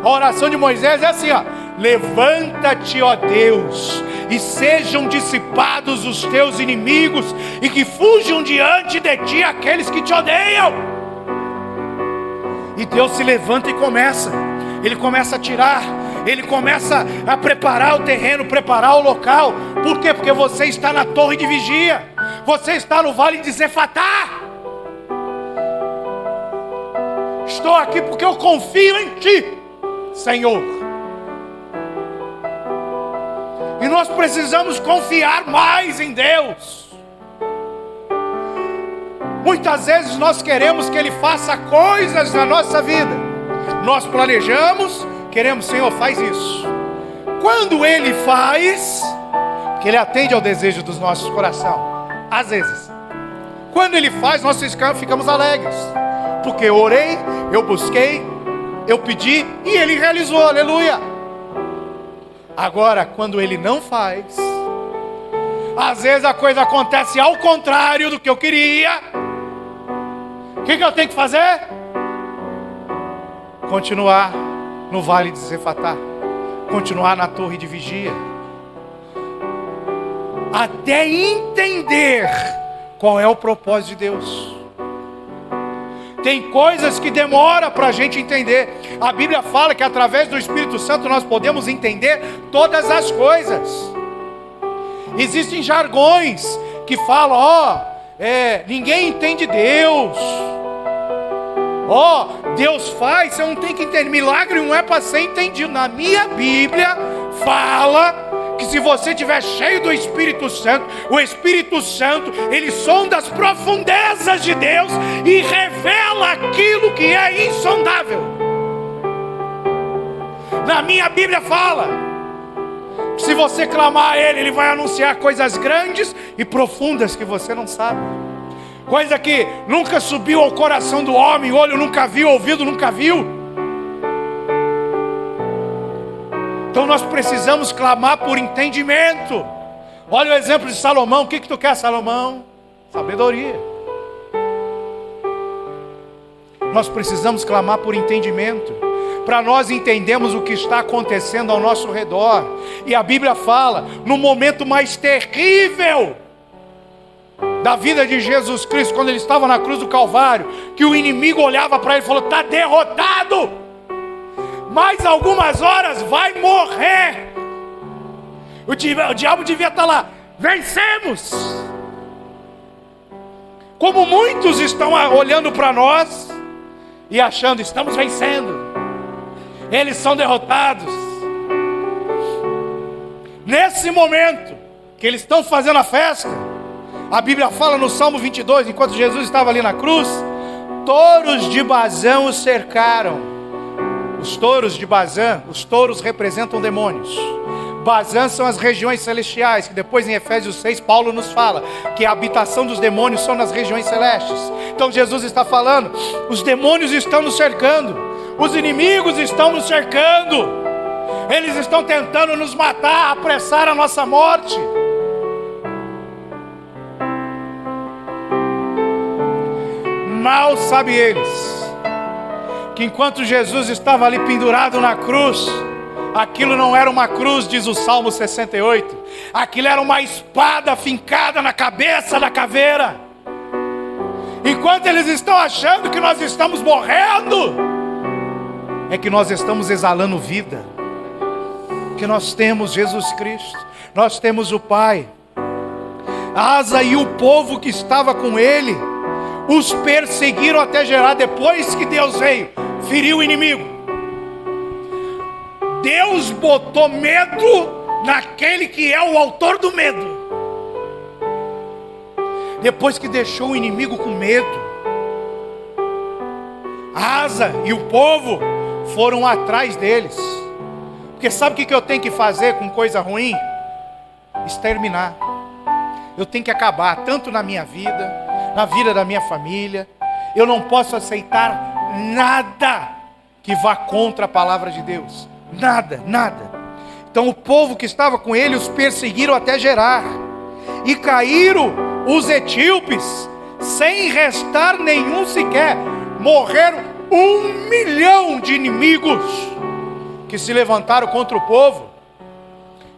Speaker 2: A oração de Moisés é assim, ó. Levanta-te, ó Deus, e sejam dissipados os teus inimigos, e que fujam diante de ti aqueles que te odeiam. E Deus se levanta e começa. Ele começa a tirar. Ele começa a preparar o terreno, preparar o local. Por quê? Porque você está na torre de vigia. Você está no vale de Zefatá. Estou aqui porque eu confio em ti, Senhor. E nós precisamos confiar mais em Deus. Muitas vezes nós queremos que Ele faça coisas na nossa vida. Nós planejamos, queremos, Senhor, faz isso. Quando Ele faz, porque Ele atende ao desejo dos nossos corações. Às vezes, quando Ele faz, nós ficamos alegres. Porque eu orei, eu busquei, eu pedi e Ele realizou, aleluia. Agora, quando Ele não faz, às vezes a coisa acontece ao contrário do que eu queria. O que eu tenho que fazer? Continuar no vale de Zefatá. Continuar na torre de vigia. Até entender qual é o propósito de Deus. Tem coisas que demora para a gente entender. A Bíblia fala que através do Espírito Santo nós podemos entender todas as coisas. Existem jargões que falam, ninguém entende Deus. Deus faz, você não tem que entender. Milagre não é para ser entendido. Na minha Bíblia fala que se você estiver cheio do Espírito Santo, o Espírito Santo, ele sonda as profundezas de Deus e revela aquilo que é insondável. Na minha Bíblia fala que se você clamar a Ele, Ele vai anunciar coisas grandes e profundas que você não sabe. Coisa que nunca subiu ao coração do homem, olho nunca viu, ouvido nunca viu. Então nós precisamos clamar por entendimento. Olha o exemplo de Salomão. O que tu quer, Salomão? Sabedoria. Nós precisamos clamar por entendimento, para nós entendermos o que está acontecendo ao nosso redor. E a Bíblia fala, no momento mais terrível da vida de Jesus Cristo, quando Ele estava na cruz do Calvário, que o inimigo olhava para Ele e falou, está derrotado. Mais algumas horas vai morrer. O diabo devia estar lá. Vencemos. Como muitos estão olhando para nós e achando, estamos vencendo. Eles são derrotados. Nesse momento que eles estão fazendo a festa, a Bíblia fala no Salmo 22, enquanto Jesus estava ali na cruz, touros de Bazã o cercaram. Os touros de Bazã, os touros representam demônios. Bazã são as regiões celestiais, que depois em Efésios 6, Paulo nos fala que a habitação dos demônios são nas regiões celestes. Então Jesus está falando, os demônios estão nos cercando, os inimigos estão nos cercando, eles estão tentando nos matar, apressar a nossa morte. Mal sabem eles que enquanto Jesus estava ali pendurado na cruz, aquilo não era uma cruz, diz o Salmo 68, aquilo era uma espada fincada na cabeça da caveira. Enquanto eles estão achando que nós estamos morrendo, é que nós estamos exalando vida, que nós temos Jesus Cristo, nós temos o Pai. Asa e o povo que estava com ele os perseguiram até Gerar. Depois que Deus veio, feriu o inimigo, Deus botou medo naquele que é o autor do medo. Depois que deixou o inimigo com medo, Asa e o povo foram atrás deles. Porque sabe o que eu tenho que fazer com coisa ruim? Exterminar. Eu tenho que acabar, tanto na minha vida, na vida da minha família. Eu não posso aceitar nada que vá contra a palavra de Deus. Nada, nada. Então o povo que estava com ele os perseguiram até Gerar. E caíram os etíopes, sem restar nenhum sequer. Morreram 1 milhão de inimigos que se levantaram contra o povo.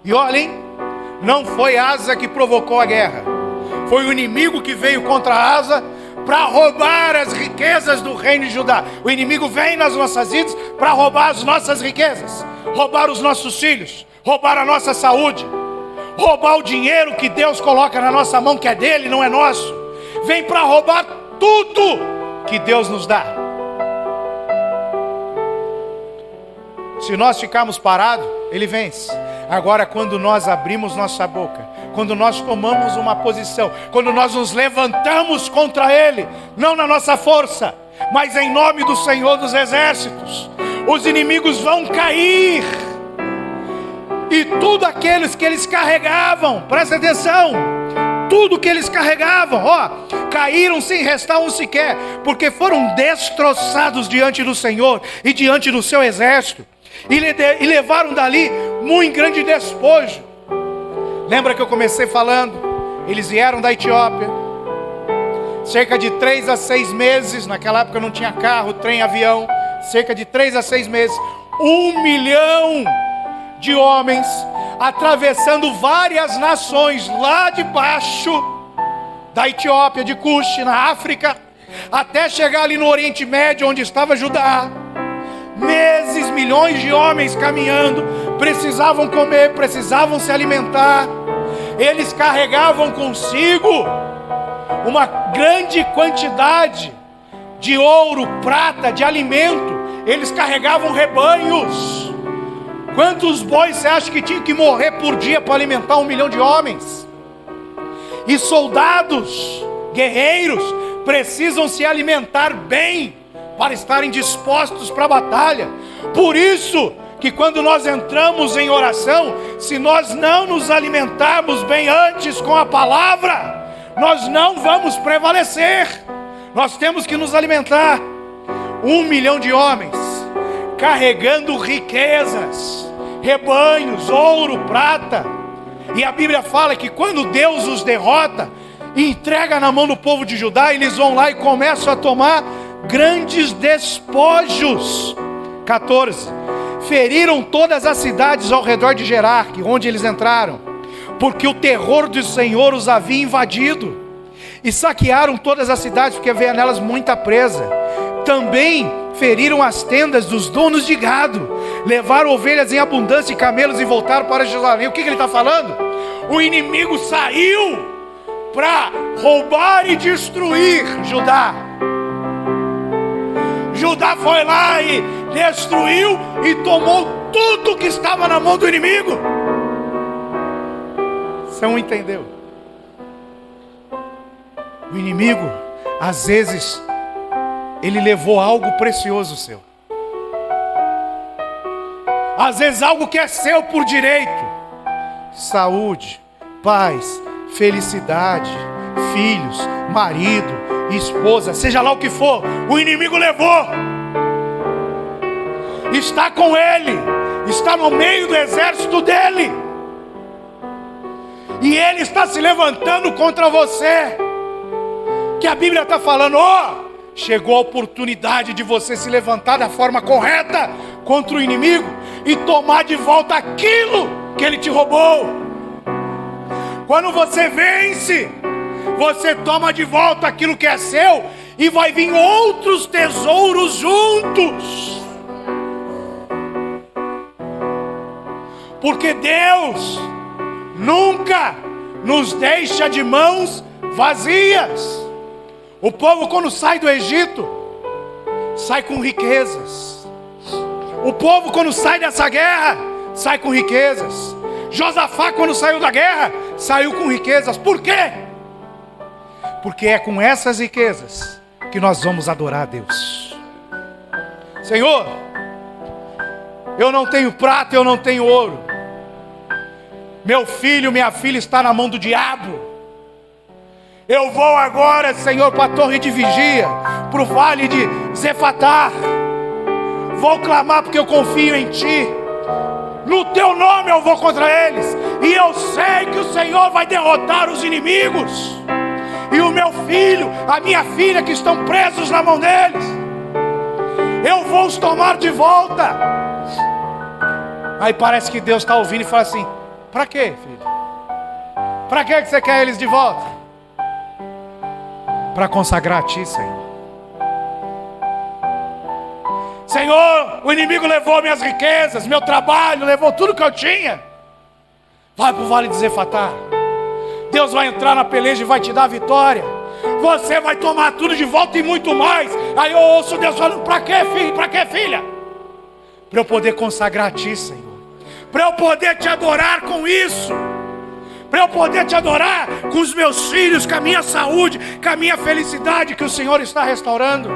Speaker 2: E olhem, não foi Asa que provocou a guerra. Foi o inimigo que veio contra Asa para roubar as riquezas do reino de Judá. O inimigo vem nas nossas vidas para roubar as nossas riquezas, roubar os nossos filhos, roubar a nossa saúde, roubar o dinheiro que Deus coloca na nossa mão, que é dele, não é nosso. Vem para roubar tudo que Deus nos dá. Se nós ficarmos parados, ele vence. Agora, quando nós abrimos nossa boca, quando nós tomamos uma posição, quando nós nos levantamos contra ele, não na nossa força, mas em nome do Senhor dos Exércitos, os inimigos vão cair. E tudo aqueles que eles carregavam, presta atenção, tudo que eles carregavam, caíram sem restar um sequer, porque foram destroçados diante do Senhor e diante do seu exército, e levaram dali muito grande despojo. Lembra que eu comecei falando? Eles vieram da Etiópia, cerca de 3 a 6 meses, naquela época não tinha carro, trem, avião, cerca de 3 a 6 meses, 1 milhão de homens, atravessando várias nações, lá de baixo da Etiópia, de Cush, na África, até chegar ali no Oriente Médio, onde estava Judá. Meses, milhões de homens caminhando, precisavam comer, precisavam se alimentar. Eles carregavam consigo uma grande quantidade de ouro, prata, de alimento. Eles carregavam rebanhos. Quantos bois você acha que tinha que morrer por dia para alimentar 1 milhão de homens? E soldados, guerreiros, precisam se alimentar bem para estarem dispostos para a batalha. Por isso que quando nós entramos em oração, se nós não nos alimentarmos bem antes com a palavra, nós não vamos prevalecer. Nós temos que nos alimentar. 1 milhão de homens carregando riquezas, rebanhos, ouro, prata. E a Bíblia fala que quando Deus os derrota e entrega na mão do povo de Judá, eles vão lá e começam a tomar grandes despojos. 14. Feriram todas as cidades ao redor de Gerar, onde eles entraram, porque o terror do Senhor os havia invadido. E saquearam todas as cidades, porque havia nelas muita presa. Também feriram as tendas dos donos de gado, levaram ovelhas em abundância e camelos e voltaram para Jerusalém. O que ele está falando? O inimigo saiu para roubar e destruir Judá. Judá foi lá e destruiu e tomou tudo que estava na mão do inimigo. Você não entendeu? O inimigo, às vezes, ele levou algo precioso seu. Às vezes algo que é seu por direito. Saúde, paz, felicidade, filhos, marido, esposa, seja lá o que for, o inimigo levou. Está com ele, está no meio do exército dele, e ele está se levantando contra você. Que a Bíblia está falando, chegou a oportunidade de você se levantar da forma correta contra o inimigo e tomar de volta aquilo que ele te roubou. Quando você vence, você toma de volta aquilo que é seu e vai vir outros tesouros juntos. Porque Deus nunca nos deixa de mãos vazias. O povo, quando sai do Egito, sai com riquezas. O povo, quando sai dessa guerra, sai com riquezas. Josafá, quando saiu da guerra, saiu com riquezas. Por quê? Porque é com essas riquezas que nós vamos adorar a Deus. Senhor, eu não tenho prata, eu não tenho ouro. Meu filho, minha filha está na mão do diabo. Eu vou agora, Senhor, para a torre de vigia, para o vale de Zefatá. Vou clamar porque eu confio em Ti. No Teu nome eu vou contra eles. E eu sei que o Senhor vai derrotar os inimigos. E o meu filho, a minha filha que estão presos na mão deles, eu vou os tomar de volta. Aí parece que Deus está ouvindo e fala assim: para quê, filho? Para que você quer eles de volta? Para consagrar a Ti, Senhor. Senhor, o inimigo levou minhas riquezas, meu trabalho, levou tudo que eu tinha. Vai para o vale de Zefatá. Deus vai entrar na peleja e vai te dar a vitória. Você vai tomar tudo de volta e muito mais. Aí eu ouço Deus falando: para que, filho? Para que, filha? Para eu poder consagrar a Ti, Senhor. Para eu poder Te adorar com isso. Para eu poder Te adorar com os meus filhos, com a minha saúde, com a minha felicidade que o Senhor está restaurando.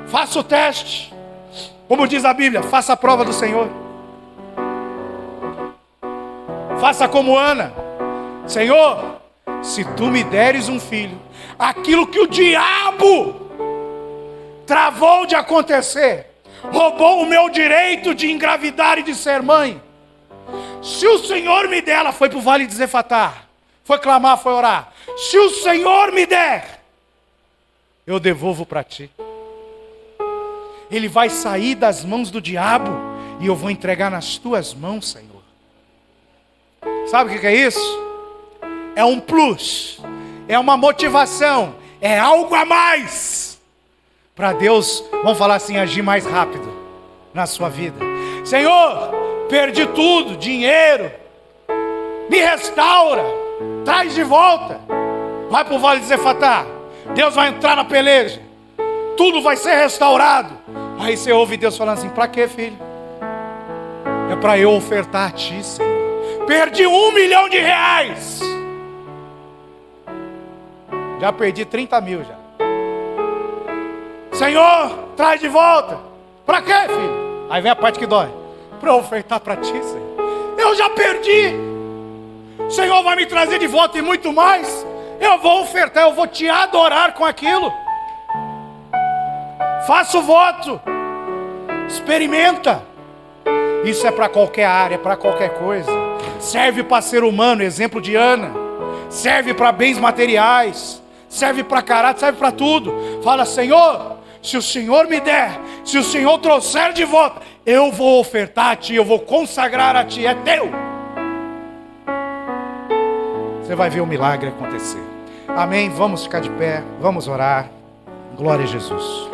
Speaker 2: Faça o teste. Como diz a Bíblia, faça a prova do Senhor. Faça como Ana: Senhor, se Tu me deres um filho, aquilo que o diabo travou de acontecer, roubou o meu direito de engravidar e de ser mãe, se o Senhor me der, ela foi para o vale de Zefatá, foi clamar, foi orar. Se o Senhor me der, eu devolvo para Ti. Ele vai sair das mãos do diabo e eu vou entregar nas Tuas mãos, Senhor. Sabe o que é isso? É um plus, é uma motivação, é algo a mais para Deus, vamos falar assim, agir mais rápido na sua vida. Senhor, perdi tudo, dinheiro, me restaura, traz de volta. Vai para o vale de Zefatá, Deus vai entrar na peleja, tudo vai ser restaurado. Aí você ouve Deus falando assim: para que, filho? É para eu ofertar a Ti, Senhor. Perdi R$1 milhão. Já perdi 30 mil já. Senhor, traz de volta. Para quê, filho? Aí vem a parte que dói. Para eu ofertar para Ti, Senhor. Eu já perdi. O Senhor vai me trazer de volta e muito mais. Eu vou ofertar, eu vou Te adorar com aquilo. Faça o voto. Experimenta. Isso é para qualquer área, para qualquer coisa. Serve para ser humano, exemplo de Ana. Serve para bens materiais. Serve para caráter, serve para tudo. Fala: Senhor, se o Senhor me der, se o Senhor trouxer de volta, eu vou ofertar a Ti, eu vou consagrar a Ti, é Teu. Você vai ver o milagre acontecer. Amém? Vamos ficar de pé, vamos orar. Glória a Jesus.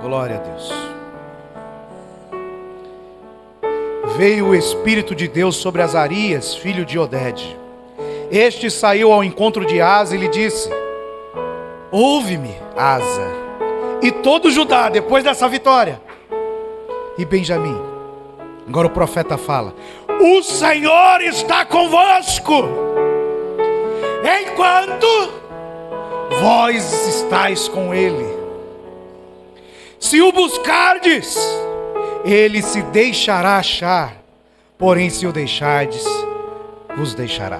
Speaker 2: Glória a Deus. Veio o Espírito de Deus sobre Azarias, filho de Oded. Este saiu ao encontro de Asa e lhe disse: ouve-me, Asa, e todo Judá, depois dessa vitória, e Benjamim. Agora o profeta fala: o Senhor está convosco, enquanto vós estáis com Ele. Se o buscardes, Ele se deixará achar, porém se o deixardes, vos deixará.